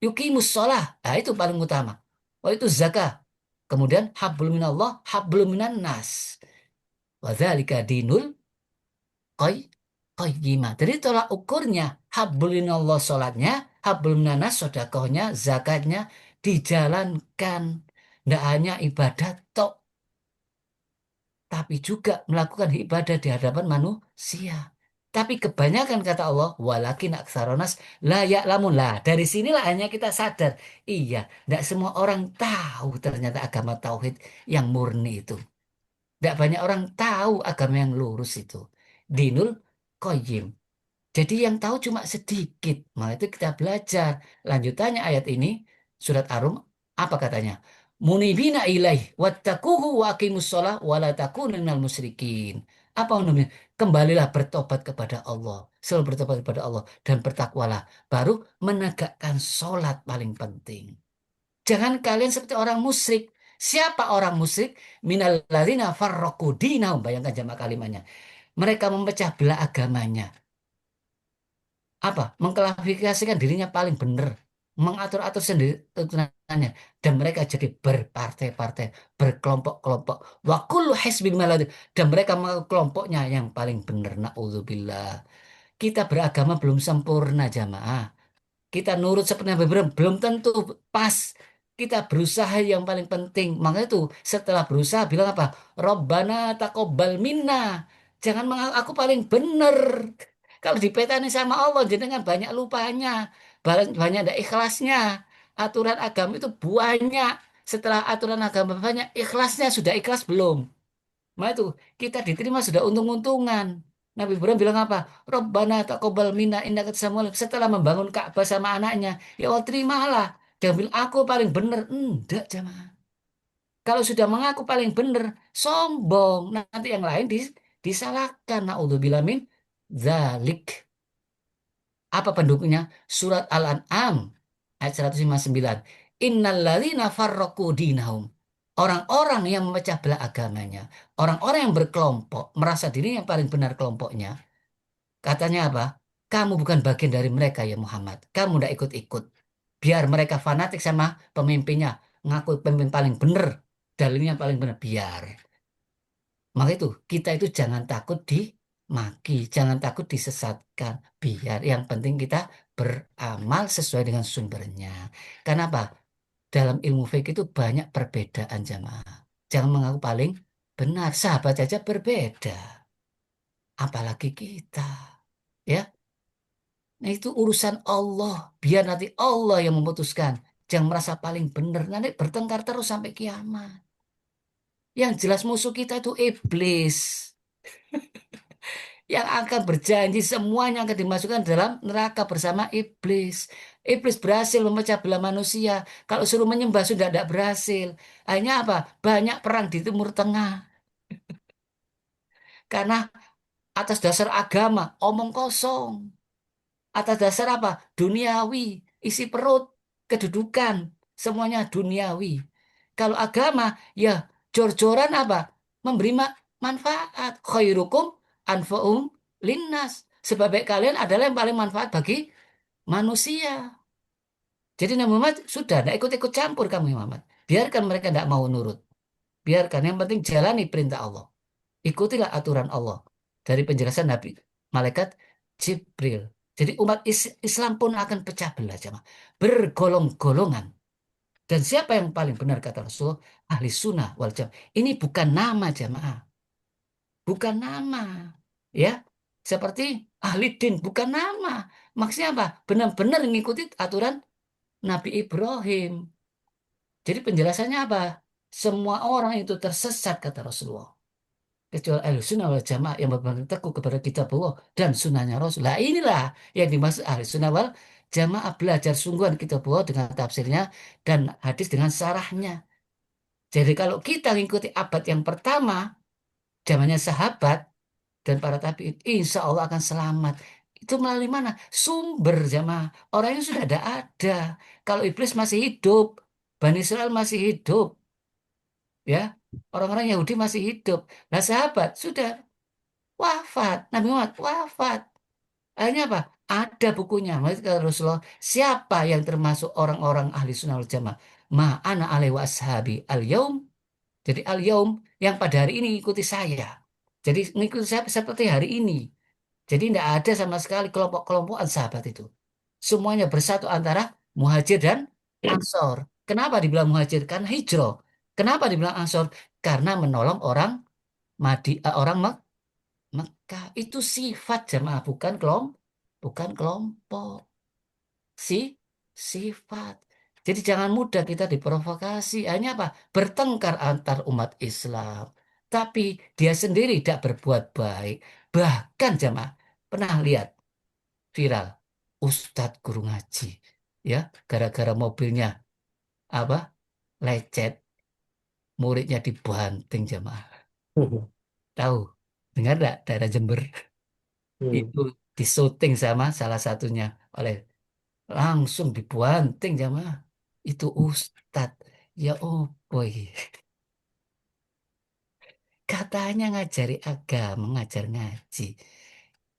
yukimus sholah. Nah, itu paling utama. Oh, itu zakah. Kemudian hablum minallah, hablum minan nas. Wadzalika dinul qay qayyimah. Jadi tolak ukurnya hablum minallah sholatnya, hablum minan nas sedekahnya, zakatnya dijalankan. Tidak hanya ibadat tok, tapi juga melakukan ibadah di hadapan manusia. Tapi kebanyakan kata Allah, walakin aksaronas la ya'lamun. Lah, dari sinilah hanya kita sadar. Iya, tidak semua orang tahu ternyata agama tauhid yang murni itu. Tidak banyak orang tahu agama yang lurus itu. Dinul Qayyim. Jadi yang tahu cuma sedikit. Maka itu kita belajar. Lanjutannya ayat ini, surat Ar-Rum, apa katanya? Munibina ilaih, wattaquhu wa aqimus sholah, wa la takunu minal musyrikin. Apa namanya? Kembalilah bertobat kepada Allah. Selalu bertobat kepada Allah. Dan bertakwalah. Baru menegakkan sholat paling penting. Jangan kalian seperti orang musyrik. Siapa orang musyrik? Minal ladzina farraqu dinahum. Bayangkan jamak kalimatnya. Mereka memecah belah agamanya. Apa mengklarifikasikan dirinya paling benar, mengatur-atur sendiri tuntunannya, dan mereka jadi berpartai-partai, berkelompok-kelompok, wa kullu hizbin bima ladayhim, dan mereka mengaku kelompoknya yang paling benar. Naudzubillah. Kita beragama belum sempurna jamaah. Kita nurut seperti Nabi Ibrahim belum tentu pas. Kita berusaha yang paling penting. Makanya itu setelah berusaha bilang apa? Robbana taqabbal minna. Jangan mengaku aku paling benar. Kalau dipetani sama Allah, jenengan banyak lupanya, banyak ada ikhlasnya. Aturan agama itu banyak. Setelah aturan agama banyak, ikhlasnya sudah ikhlas belum? Nah itu kita diterima sudah untung-untungan. Nabi Ibrahim bilang apa? Rabbana taqabbal minna innaka samuel. Setelah membangun Ka'bah sama anaknya, ya Allah terimalah. Dia bilang aku paling benar. Enggak, jamaah. Kalau sudah mengaku paling benar, sombong. Nanti yang lain disalahkan. Naudzubillah min dzalik. Apa pendukungnya? Surat Al-An'am ayat 159. Innalladzina farraqu dinahum. Orang-orang yang memecah belah agamanya, orang-orang yang berkelompok, merasa diri yang paling benar kelompoknya, katanya apa? Kamu bukan bagian dari mereka ya Muhammad. Kamu tidak ikut-ikut. Biar mereka fanatik sama pemimpinnya, ngaku pemimpin paling benar, dalilnya paling benar. Biar. Maka itu, kita itu jangan takut dimaki, jangan takut disesatkan. Biar yang penting kita beramal sesuai dengan sumbernya. Kenapa? Dalam ilmu fikih itu banyak perbedaan jamaah. Jangan mengaku paling benar. Sahabat saja berbeda. Apalagi kita. Ya, nah itu urusan Allah. Biar nanti Allah yang memutuskan. Jangan merasa paling benar. Nanti bertengkar terus sampai kiamat. Yang jelas musuh kita itu iblis. yang akan berjanji semuanya akan dimasukkan dalam neraka bersama iblis. Iblis berhasil memecah belah manusia. Kalau suruh menyembah sudah tidak berhasil. Hanya apa? Banyak perang di Timur Tengah. Karena atas dasar agama, omong kosong. Atas dasar apa? Duniawi, isi perut, kedudukan, semuanya duniawi. Kalau agama, ya jor-joran apa? Memberi manfaat. Khairukum anfa'um linnas. Sebab kalian adalah yang paling manfaat bagi manusia. Jadi Nabi Muhammad sudah, tidak ikut-ikut campur kamu Muhammad. Biarkan mereka tidak mau nurut. Biarkan, yang penting jalani perintah Allah. Ikutilah aturan Allah dari penjelasan Nabi Malaikat Jibril. Jadi umat Islam pun akan pecah belah jemaah. Bergolong-golongan. Dan siapa yang paling benar kata Rasulullah? Ahli sunnah wal jamaah. Ini bukan nama jamaah. Bukan nama. Ya. Seperti ahli din. Bukan nama. Maksudnya apa? Benar-benar mengikuti aturan Nabi Ibrahim. Jadi penjelasannya apa? Semua orang itu tersesat kata Rasulullah. Kecuali ahli sunnah wal jamaah yang berpegang teguh kepada kitab Allah dan sunnahnya Rasul. Nah inilah yang dimaksud ahli sunnah wal jamaah, belajar sungguhan kitab Allah dengan tafsirnya dan hadis dengan syarahnya. Jadi kalau kita mengikuti abad yang pertama, zamannya sahabat dan para tabi'in, insya Allah akan selamat. Itu melalui mana? Sumber jamaah. Orangnya sudah ada. Kalau iblis masih hidup, Bani Israel masih hidup, ya. Orang-orang Yahudi masih hidup. Nah sahabat sudah wafat. Nabi Muhammad wafat. Akhirnya apa? Ada bukunya. Maksud kata Rasulullah, siapa yang termasuk orang-orang ahli sunnah wal jamaah? Ma'ana alaihi wa ashabi al-yaum. Jadi al-yaum yang pada hari ini ikuti saya. Jadi mengikuti saya seperti hari ini. Jadi tidak ada sama sekali kelompok-kelompokan sahabat itu. Semuanya bersatu antara muhajir dan ansor. Kenapa dibilang muhajir? Karena hijrah. Kenapa dibilang ansor? Karena menolong orang orang Mekah itu sifat jamaah, bukan kelompok. Si sifat. Jadi jangan mudah kita diprovokasi. Hanya apa? Bertengkar antar umat Islam. Tapi dia sendiri tidak berbuat baik. Bahkan jamaah pernah lihat viral Ustadz guru ngaji, ya, gara-gara mobilnya apa lecet, muridnya dibanting jamaah. Hmm. Tahu? Dengar nggak daerah Jember? Hmm. Itu disyuting sama salah satunya oleh langsung dibanting jamaah. Itu Ustadz. Ya oh boy. Katanya ngajari agama, ngajar ngaji.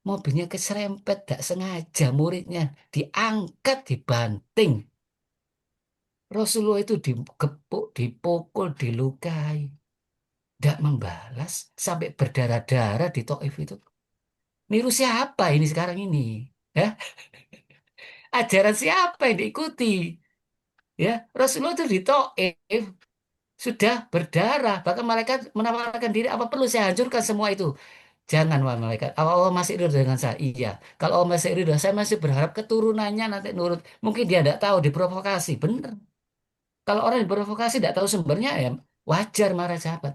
Mobilnya keserempet, gak sengaja muridnya diangkat, dibanting. Rasulullah itu digepuk, dipukul, dilukai. Tidak membalas sampai berdarah-darah di Taif itu. Niru siapa ini sekarang ini? Ya, ajaran siapa yang diikuti? Ya, Rasulullah itu di Taif sudah berdarah, bahkan malaikat menawarkan diri, apa perlu saya hancurkan semua itu? Jangan, wahai malaikat. Allah masih ridho dengan saya. Iya. Kalau Allah masih ridho, saya masih berharap keturunannya nanti nurut. Mungkin dia tidak tahu diprovokasi. Benar. Kalau orang diprovokasi tidak tahu sumbernya, ya wajar marah sahabat.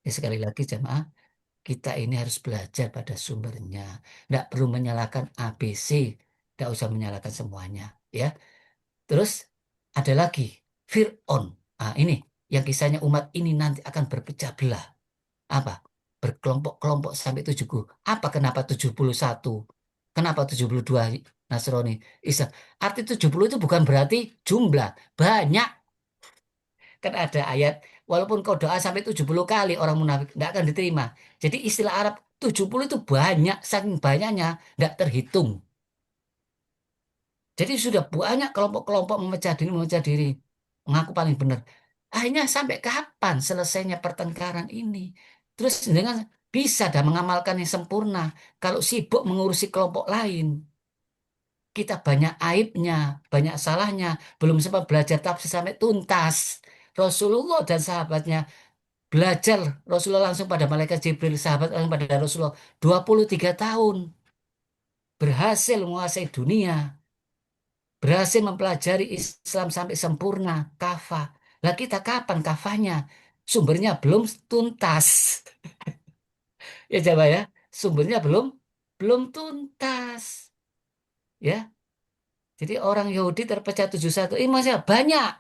Ya, sekali lagi jemaah, kita ini harus belajar pada sumbernya. Tidak perlu menyalahkan ABC. Tidak usah menyalahkan semuanya. Ya. Terus ada lagi Fir'aun. Ah, ini yang kisahnya umat ini nanti akan berpecah belah. Apa? Berkelompok-kelompok sampai 70. Apa kenapa 71? Kenapa 72 Nasrani? Isa. Arti 70 itu bukan berarti jumlah. Banyak. Kan ada ayat, walaupun kau doa sampai 70 kali orang munafik, tidak akan diterima. Jadi istilah Arab 70 itu banyak, saking banyaknya, tidak terhitung. Jadi sudah banyak kelompok-kelompok memecah diri, mengaku paling benar. Akhirnya sampai kapan selesainya pertengkaran ini? Terus dengan bisa dah mengamalkan yang sempurna. Kalau sibuk mengurusi kelompok lain, kita banyak aibnya, banyak salahnya, belum sempat belajar tafsir sampai tuntas. Rasulullah dan sahabatnya belajar, Rasulullah langsung pada malaikat Jibril, sahabat langsung pada Rasulullah 23 tahun berhasil menguasai dunia, berhasil mempelajari Islam sampai sempurna, kafah. Lah kita kapan kafahnya? Sumbernya belum tuntas. Ya coba ya. sumbernya belum belum tuntas. Ya, jadi orang Yahudi terpecah 71. Ini masih banyak.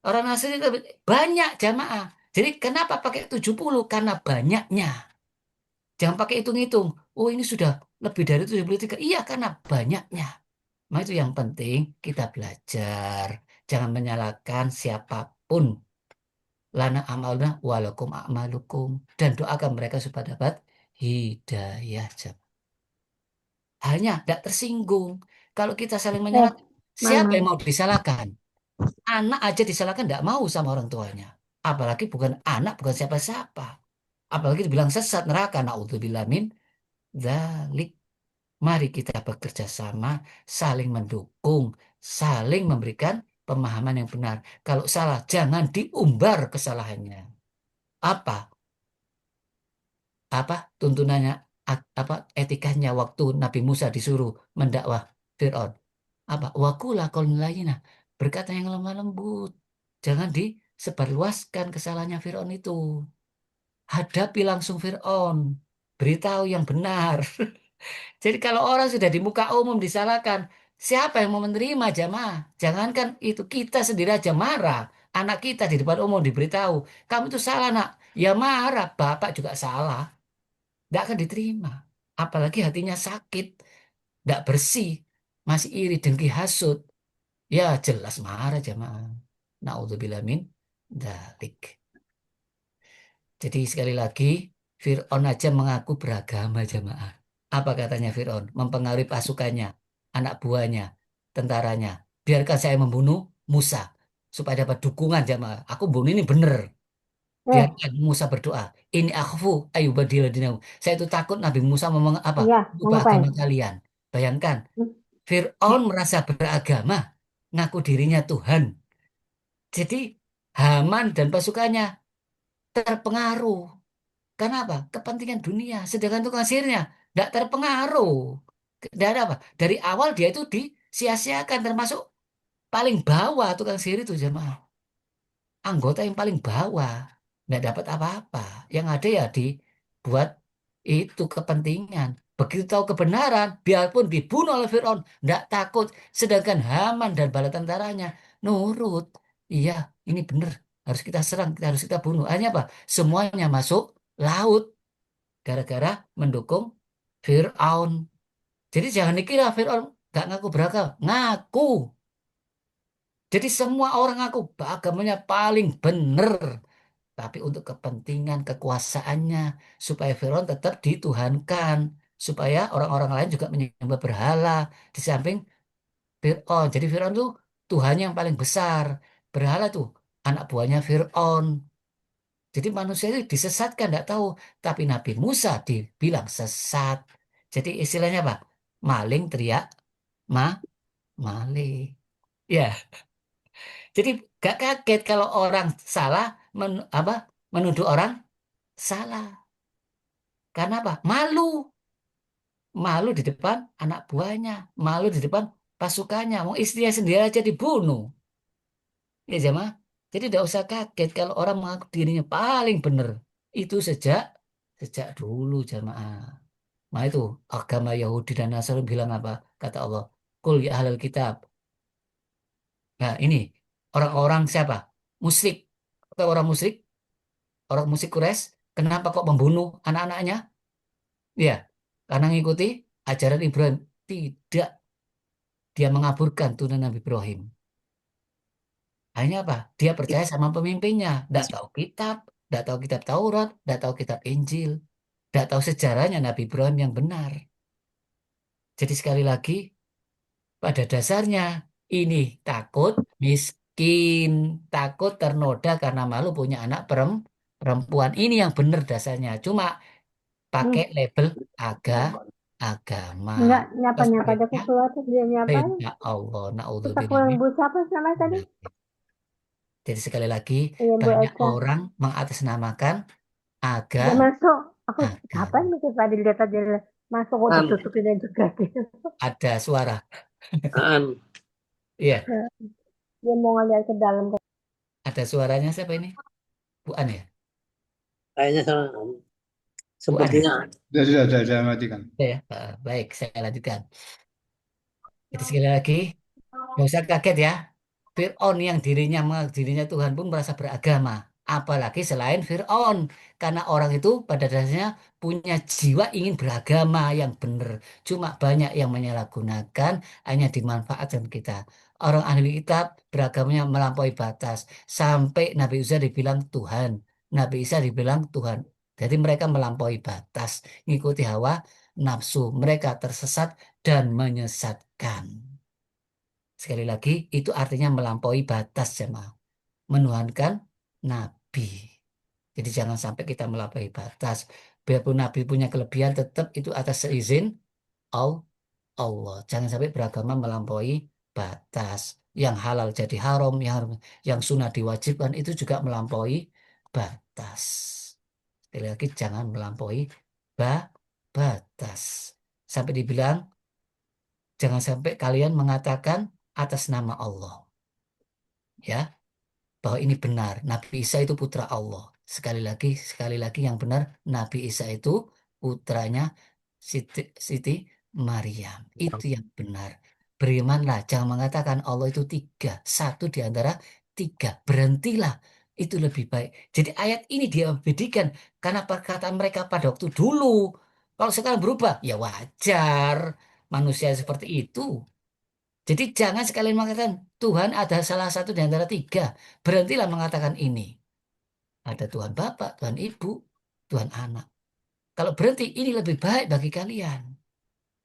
Orang Nasrani banyak jamaah. Jadi kenapa pakai 70? Karena banyaknya. Jangan pakai hitung-hitung. Oh ini sudah lebih dari 73. Iya karena banyaknya. Nah itu yang penting kita belajar. Jangan menyalahkan siapapun. Lana amalna walakum a'malukum. Dan doakan mereka supaya dapat hidayah. Hanya tidak tersinggung. Kalau kita saling Eh, menyalahkan, siapa Mama. yang mau disalahkan? Anak aja disalahkan tidak mau sama orang tuanya. Apalagi bukan anak, bukan siapa-siapa. Apalagi dibilang sesat neraka. Naudzubillah min dzalik. Mari kita bekerja sama, saling mendukung, saling memberikan pemahaman yang benar. Kalau salah, jangan diumbar kesalahannya. Apa? Apa tuntunannya? Apa etikanya waktu Nabi Musa disuruh mendakwah Fir'aun? Apa? Wakula qaulin layyina. Berkata yang lemah lembut. Jangan disebarluaskan kesalahannya Fir'aun itu. Hadapi langsung Fir'aun. Beritahu yang benar. Jadi kalau orang sudah di muka umum disalahkan, siapa yang mau menerima jamaah? Jangankan itu kita sendiri aja marah. Anak kita di depan umum diberitahu, kamu itu salah nak. Ya marah, bapak juga salah. Tidak akan diterima. Apalagi hatinya sakit, tidak bersih, masih iri, dengki, hasut. Ya jelas marah jamaah. Naudzubillah min dzalik. Jadi sekali lagi, Fir'aun aja mengaku beragama jamaah. Apa katanya Fir'aun? Mempengaruhi pasukannya, anak buahnya, tentaranya. Biarkan saya membunuh Musa supaya dapat dukungan jamaah. Aku bunuh ini benar. Eh, Biarkan Musa berdoa. Ini akhfu ayubadil dinahu. Saya itu takut Nabi Musa apa? iya, mau Ubah ngapain? agama kalian. Bayangkan, Hmm, Fir'aun merasa beragama, ngaku dirinya Tuhan. Jadi Haman dan pasukannya terpengaruh. Karena apa? Kepentingan dunia. Sedangkan tukang sihirnya tidak terpengaruh. Dari apa? Dari awal dia itu disia-siakan termasuk paling bawah tukang sihir itu jemaah. Anggota yang paling bawah. Tidak dapat apa-apa. Yang ada ya dibuat itu kepentingan. Begitu tahu kebenaran, biarpun dibunuh oleh Fir'aun, tidak takut. Sedangkan Haman dan bala tentaranya nurut. Iya, ini benar. Harus kita serang, harus kita bunuh. Hanya apa? Semuanya masuk laut gara-gara mendukung Fir'aun. Jadi jangan dikira Fir'aun gak ngaku beragama. Ngaku. Jadi semua orang ngaku agamanya paling benar. Tapi untuk kepentingan kekuasaannya. Supaya Fir'aun tetap dituhankan. Supaya orang-orang lain juga menyembah berhala. Di samping Fir'aun. Jadi Fir'aun tuh Tuhannya yang paling besar. Berhala tuh anak buahnya Fir'aun. Jadi manusia itu disesatkan, tidak tahu. Tapi Nabi Musa dibilang sesat. Jadi istilahnya apa? Maling teriak, ma, maling. Ya, jadi gak kaget kalau orang salah menuduh orang salah. Karena apa? Malu. Malu di depan anak buahnya. Malu di depan pasukannya. Mau istrinya sendiri aja dibunuh. Ya jemaah. Jadi tidak usah kaget kalau orang mengaku dirinya paling benar. Itu sejak sejak dulu jemaah. Nah itu agama Yahudi dan Nasrani bilang apa? Kata Allah, Kul ya ahlal kitab. Nah ini orang-orang siapa? Musyrik. Atau orang musyrik Quraisy. Kenapa kok membunuh anak-anaknya? Ya, karena ngikuti ajaran Ibrahim. Tidak, dia mengaburkan turunan Nabi Ibrahim. Hanya apa? Dia percaya sama pemimpinnya. Tidak tahu kitab, tidak tahu kitab Taurat, tidak tahu kitab Injil, tidak tahu sejarahnya Nabi Ibrahim yang benar. Jadi sekali lagi, pada dasarnya ini takut miskin, takut ternoda karena malu punya anak perempuan. Ini yang benar dasarnya. Cuma hmm, pakai label agama. enggak, nyapa-nyapa aja Sebaliknya aku keluar terus dia nyapain. perintah Allah. Terus aku Naudzubillah yang min bu siapa namanya tadi? dzalik. Jadi sekali lagi Iya, Bu banyak Eka. orang mengatasnamakan Dia masuk. Aku kapan agama. mikir tadi lihat aja masuk kok ditutupin juga gitu. Ada suara. An, Iya, Dia mau ngeliat ke dalam. ada suaranya siapa ini? Bu An ya? kayaknya sama Bu An ya? Sepertinya sudah saya matikan. Ya. Baik, saya lanjutkan. Jadi sekali lagi, nggak usah kaget ya. Fir'aun yang dirinya Tuhan pun merasa beragama. Apalagi selain Fir'aun. Karena orang itu pada dasarnya punya jiwa ingin beragama yang benar. Cuma banyak yang menyalahgunakan, hanya dimanfaatkan kita. Orang ahli kitab beragamanya melampaui batas. Sampai Nabi Isa dibilang Tuhan. Nabi Isa dibilang Tuhan. Jadi mereka melampaui batas. Ngikuti hawa nafsu. Mereka tersesat dan menyesatkan. Sekali lagi, itu artinya melampaui batas jemaah. Menuhankan Nabi. Jadi jangan sampai kita melampaui batas. Biarpun Nabi punya kelebihan, tetap itu atas seizin Allah. Jangan sampai beragama melampaui batas. Yang halal jadi haram, yang sunnah diwajibkan itu juga melampaui batas. Sekali lagi, jangan melampaui ba- batas. Sampai dibilang, jangan sampai kalian mengatakan atas nama Allah. Ya, bahwa ini benar. Nabi Isa itu putra Allah. Sekali lagi yang benar, Nabi Isa itu putranya Siti Maryam. Itu yang benar. Berimanlah, jangan mengatakan Allah itu tiga. Satu di antara tiga. Berhentilah. Itu lebih baik. Jadi ayat ini dia bedikan karena perkataan mereka pada waktu dulu. Kalau sekarang berubah, ya wajar. Manusia seperti itu. Jadi jangan sekalian mengatakan Tuhan ada salah satu di antara tiga. Berhentilah mengatakan ini. Ada Tuhan Bapa, Tuhan Ibu, Tuhan Anak. Kalau berhenti, ini lebih baik bagi kalian.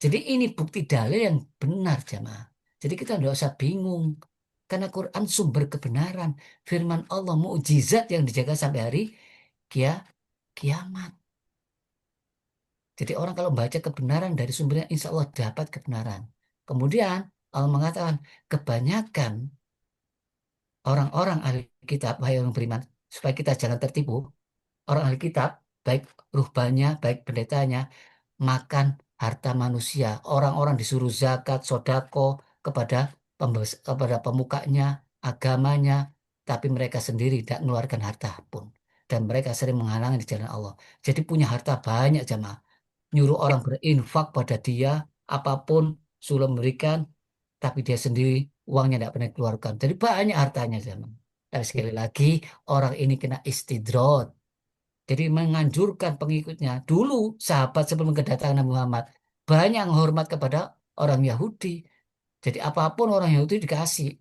Jadi ini bukti dalil yang benar, jamaah. Jadi kita tidak usah bingung. Karena Quran sumber kebenaran. Firman Allah, mukjizat yang dijaga sampai hari kiamat. Jadi orang kalau baca kebenaran dari sumbernya, insya Allah dapat kebenaran. Kemudian Allah mengatakan, kebanyakan orang-orang ahli kitab, wahai orang beriman, supaya kita jangan tertipu, orang ahli kitab, baik ruhbannya, baik pendetanya, makan harta manusia. Orang-orang disuruh zakat, sodako kepada kepada pemukanya, agamanya, tapi mereka sendiri tidak mengeluarkan harta pun. Dan mereka sering menghalangi di jalan Allah. Jadi punya harta banyak jamaah. Nyuruh orang berinfak pada dia, apapun, suruh memberikan, tapi dia sendiri uangnya tidak pernah keluarkan. Jadi banyak hartanya zaman. Tapi sekali lagi orang ini kena istidrot. Jadi menganjurkan pengikutnya. Dulu sahabat sebelum kedatangan Nabi Muhammad banyak yang hormat kepada orang Yahudi. Jadi apapun orang Yahudi dikasih.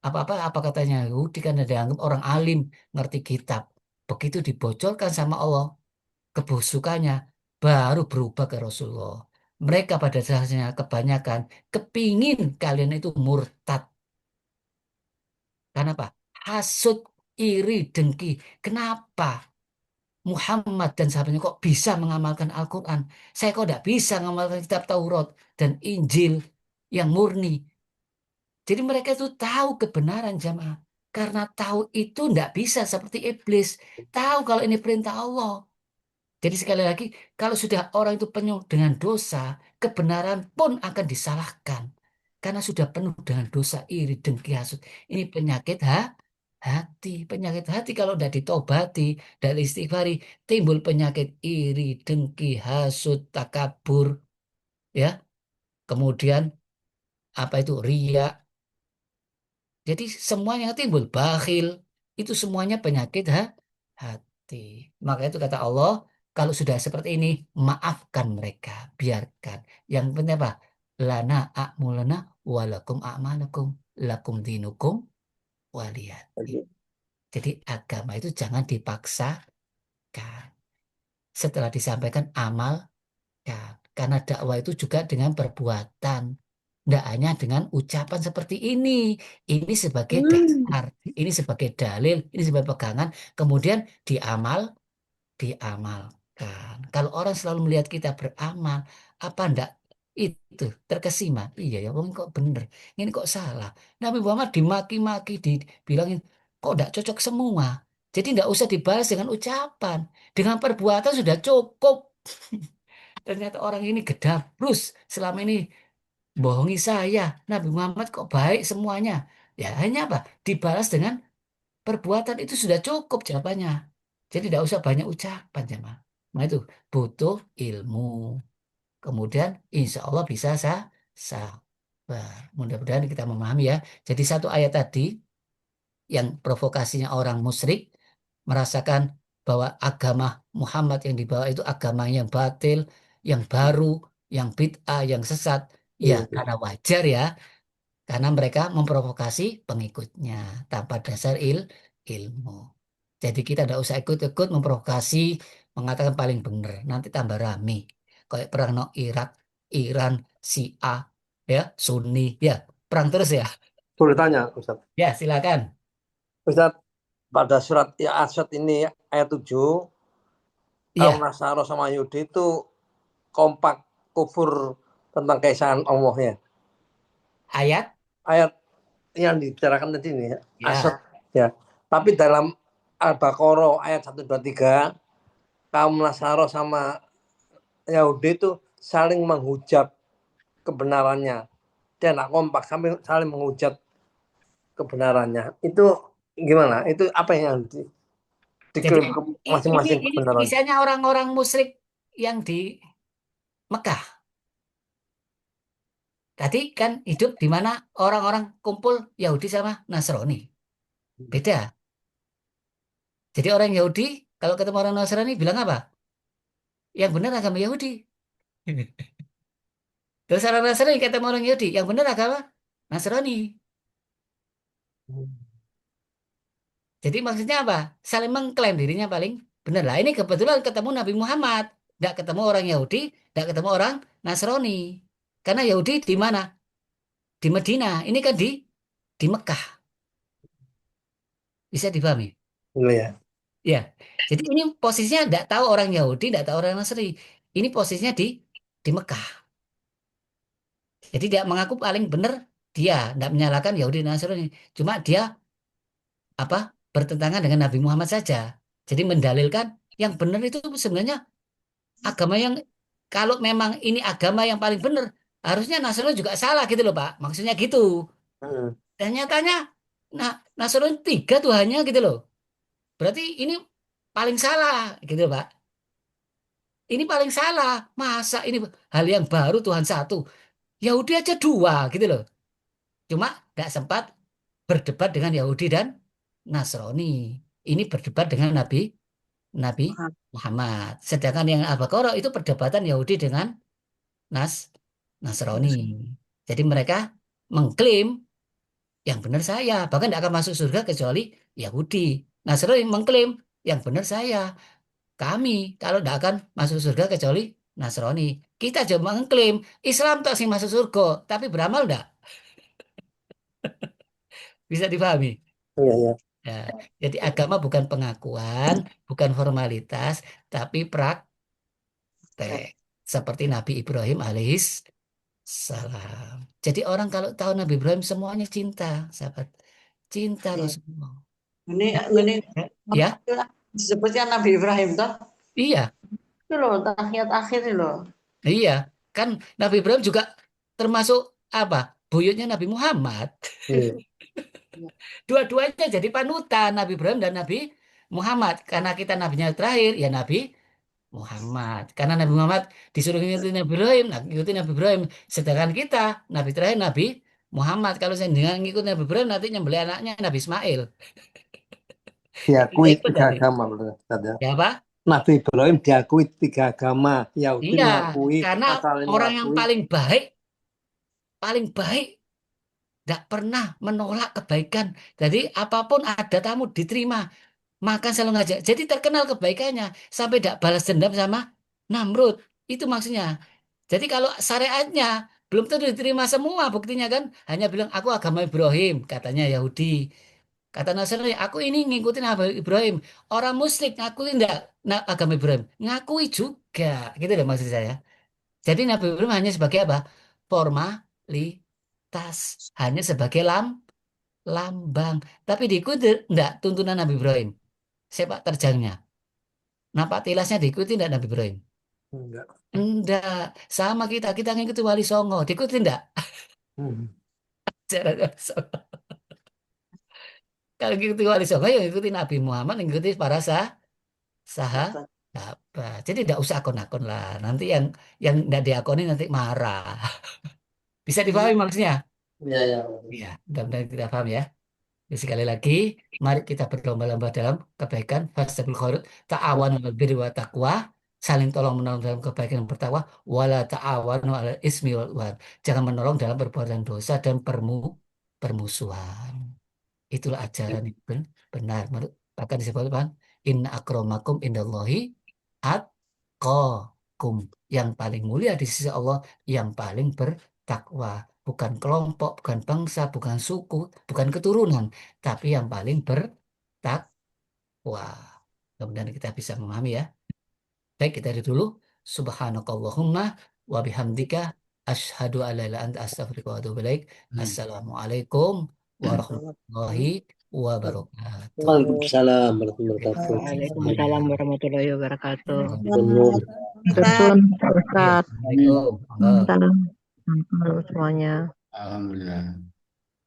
Apa-apa apa katanya Yahudi kan ada dianggap orang alim, ngerti kitab. Begitu dibocorkan sama Allah kebusukannya baru berubah ke Rasulullah. Mereka pada dasarnya kebanyakan kepingin kalian itu murtad. Karena apa? Hasut, iri, dengki. Kenapa Muhammad dan sahabatnya kok bisa mengamalkan Al-Quran? Saya kok tidak bisa mengamalkan kitab Taurat dan Injil yang murni. Jadi mereka itu tahu kebenaran jamaah. Karena tahu itu tidak bisa seperti iblis. Tahu kalau ini perintah Allah. Jadi sekali lagi, kalau sudah orang itu penuh dengan dosa, kebenaran pun akan disalahkan. Karena sudah penuh dengan dosa, iri, dengki, hasut. Ini penyakit hati. Penyakit hati kalau tidak ditobati, dari istighfari, timbul penyakit iri, dengki, hasut, takabur. Ya, kemudian apa itu ria. Jadi semuanya yang timbul, bakhil. Itu semuanya penyakit hati. Maka itu kata Allah, kalau sudah seperti ini, maafkan mereka, biarkan. Yang penting apa? Lana a'mulana walakum a'malakum lakum dinukum waliyati. Jadi agama itu jangan dipaksakan. Setelah disampaikan amalkan. Karena dakwah itu juga dengan perbuatan. Tidak hanya dengan ucapan seperti ini. Ini sebagai dasar, ini sebagai dalil, ini sebagai pegangan. Kemudian diamalkan. Kalau orang selalu melihat kita beramal, apa ndak itu terkesima? Iya ya, wong kok bener. Ini kok salah. Nabi Muhammad dimaki-maki, dibilangin kok ndak cocok semua. Jadi ndak usah dibalas dengan ucapan, dengan perbuatan sudah cukup. Ternyata orang ini gedabrus selama ini bohongi saya. Nabi Muhammad kok baik semuanya. Ya hanya apa? Dibalas dengan perbuatan itu sudah cukup jawabannya. Jadi tidak usah banyak ucapan, jemaah. Nah itu butuh ilmu. Kemudian insya Allah bisa sabar. Mudah-mudahan kita memahami ya. Jadi satu ayat tadi yang provokasinya orang musyrik merasakan bahwa agama Muhammad yang dibawa itu agama yang batil, yang baru, yang bid'ah, yang sesat. Ya, Iya, iya. karena wajar ya, karena mereka memprovokasi pengikutnya tanpa dasar ilmu. Jadi kita tidak usah ikut-ikut memprovokasi, mengatakan paling benar. Nanti tambah rame. Kayak perang no Irak, Iran, Syiah, ya, Sunni, ya, perang terus ya. Boleh tanya, Ustaz. Ya, silakan. Ustaz, pada surat Al-Asad ini ayat 7, kaum Iya, Nasara sama Yahudi itu kompak kufur tentang keesaan Allah ya. ayat. Ayat yang dibicarakan tadi ini Asad Ya, ya. Tapi dalam Al-Baqarah ayat 123, kaum Nasara sama Yahudi itu saling menghujat kebenarannya. Dia nggak kompak sampai saling menghujat kebenarannya. Itu gimana? Itu apa yang jadi diklaim ke ini masing-masing ini kebenaran? misalnya orang-orang musyrik yang di Mekah. Tadi kan hidup di mana orang-orang kumpul Yahudi sama Nasrani. Beda. Jadi orang Yahudi kalau ketemu orang Nasrani bilang apa? Yang benar agama Yahudi. Terus orang Nasrani ketemu orang Yahudi, yang benar agama Nasrani. Jadi maksudnya apa? Saling mengklaim dirinya paling benar. Lah ini kebetulan ketemu Nabi Muhammad. Tidak ketemu orang Yahudi, tidak ketemu orang Nasrani. Karena Yahudi di mana? Di Medina. Ini kan di Mekah. Bisa dipahami? Iya ya. Ya. Jadi ini posisinya tidak tahu orang Yahudi, tidak tahu orang Nasrani. Ini posisinya di Mekah. Jadi dia mengaku paling benar dia, tidak menyalahkan Yahudi dan Nasrani. Cuma dia apa bertentangan dengan Nabi Muhammad saja. Jadi mendalilkan yang benar itu sebenarnya agama yang kalau memang ini agama yang paling benar, harusnya Nasrani juga salah gitu loh Pak. Maksudnya gitu. Hmm. Dan nyatanya nah Nasrani tiga Tuhannya gitu loh. Berarti ini paling salah gitu Pak. Ini paling salah. Masa ini hal yang baru Tuhan satu. Yahudi aja dua gitu loh. Cuma tidak sempat berdebat dengan Yahudi dan Nasrani. Ini berdebat dengan Nabi Nabi Muhammad. Sedangkan yang Al-Baqarah itu perdebatan Yahudi dengan Nas Nasrani. Jadi mereka mengklaim yang benar saya, bahkan tidak akan masuk surga kecuali Yahudi. Nasrani mengklaim yang benar saya. Kami kalau tidak akan masuk surga kecuali Nasrani. Kita cuma mengklaim Islam tak sih masuk surga, tapi beramal enggak? Bisa dipahami? Iya ya. Ya, jadi agama bukan pengakuan, bukan formalitas, tapi praktek. Seperti Nabi Ibrahim salam. Jadi orang kalau tahu Nabi Ibrahim semuanya cinta, sahabat. Cinta loh Ya. semua. Ini Nabi- ini Ya, disebutnya Nabi Ibrahim toh. iya, Itu loh tahiyat akhir ini loh. iya. Kan Nabi Ibrahim juga termasuk apa? Buyutnya Nabi Muhammad. Iya. Dua-duanya jadi panutan Nabi Ibrahim dan Nabi Muhammad. Karena kita nabinya terakhir, ya Nabi Muhammad. Karena Nabi Muhammad disuruh ngikutin Nabi Ibrahim, nah, ngikutin Nabi Ibrahim. Sedangkan kita, Nabi terakhir Nabi Muhammad. Kalau saya dengan ngikut Nabi Ibrahim, nanti nyembelih anaknya Nabi Ismail. Kita Diakui ikut tiga nanti. agama menurut Ustaz ya. Ya apa? Nabi Ibrahim diakui tiga agama. Yahudi Iya, mengakui, karena Nasrani orang yang mengakui. paling baik, tidak pernah menolak kebaikan. Jadi apapun ada tamu diterima, makan selalu ngajak. Jadi terkenal kebaikannya sampai tidak balas dendam sama Namrud. Itu maksudnya. Jadi kalau syariatnya belum tentu diterima semua, buktinya kan hanya bilang aku agama Ibrahim, katanya Yahudi. Kata Nasrani, aku ini ngikutin agama Ibrahim. Orang Muslim ngakuin enggak agama Ibrahim? Ngakui juga. Gitu loh maksud saya. Jadi Nabi Ibrahim hanya sebagai apa? Formalitas. Hanya sebagai lambang. Tapi diikuti enggak tuntunan Nabi Ibrahim? Sepak terjangnya. Napak tilasnya diikuti enggak Nabi Ibrahim? Enggak. Enggak. Sama kita ngikuti Wali Songo. Diikuti enggak? Hmm. Cara Wali Songo. Kalau ngikuti Wali Songo, ya ngikuti Nabi Muhammad, ngikuti para sahabat. Apa? Jadi tidak usah akun-akun lah. Nanti yang tidak diakoni nanti marah. Bisa dipahami maksudnya? Iya, iya. Iya, mudah-mudahan kita paham ya. Jadi sekali lagi, mari kita berlomba-lomba dalam kebaikan. Fastabiqul khairat, ta'awanu 'alal birri wa taqwa, saling tolong menolong dalam kebaikan dan bertakwa, wala ta'awanu 'alal ismi wal 'udwan. Jangan menolong dalam perbuatan dosa dan permusuhan. Itulah ajaran yang benar. Bahkan disebutkan, inna akramakum indallahi atqakum. Yang paling mulia di sisi Allah, yang paling bertakwa. Bukan kelompok, bukan bangsa, bukan suku, bukan keturunan, tapi yang paling bertakwa. Mudah-mudahan kita bisa memahami ya. Baik, kita dari dulu. Subhanakallahumma wa bihamdika asyhadu an la ilaha illa anta astaghfiruka wa atubu ilaik. Assalamualaikum warahmatullahi wabarakatuh. Waalaikumsalam warahmatullahi wabarakatuh. Waalaikumsalam warahmatullahi wabarakatuh. Benar. Betul, Pak Ya, Ustadz. Assalamualaikum. Monggo. Salam semuanya. Alhamdulillah.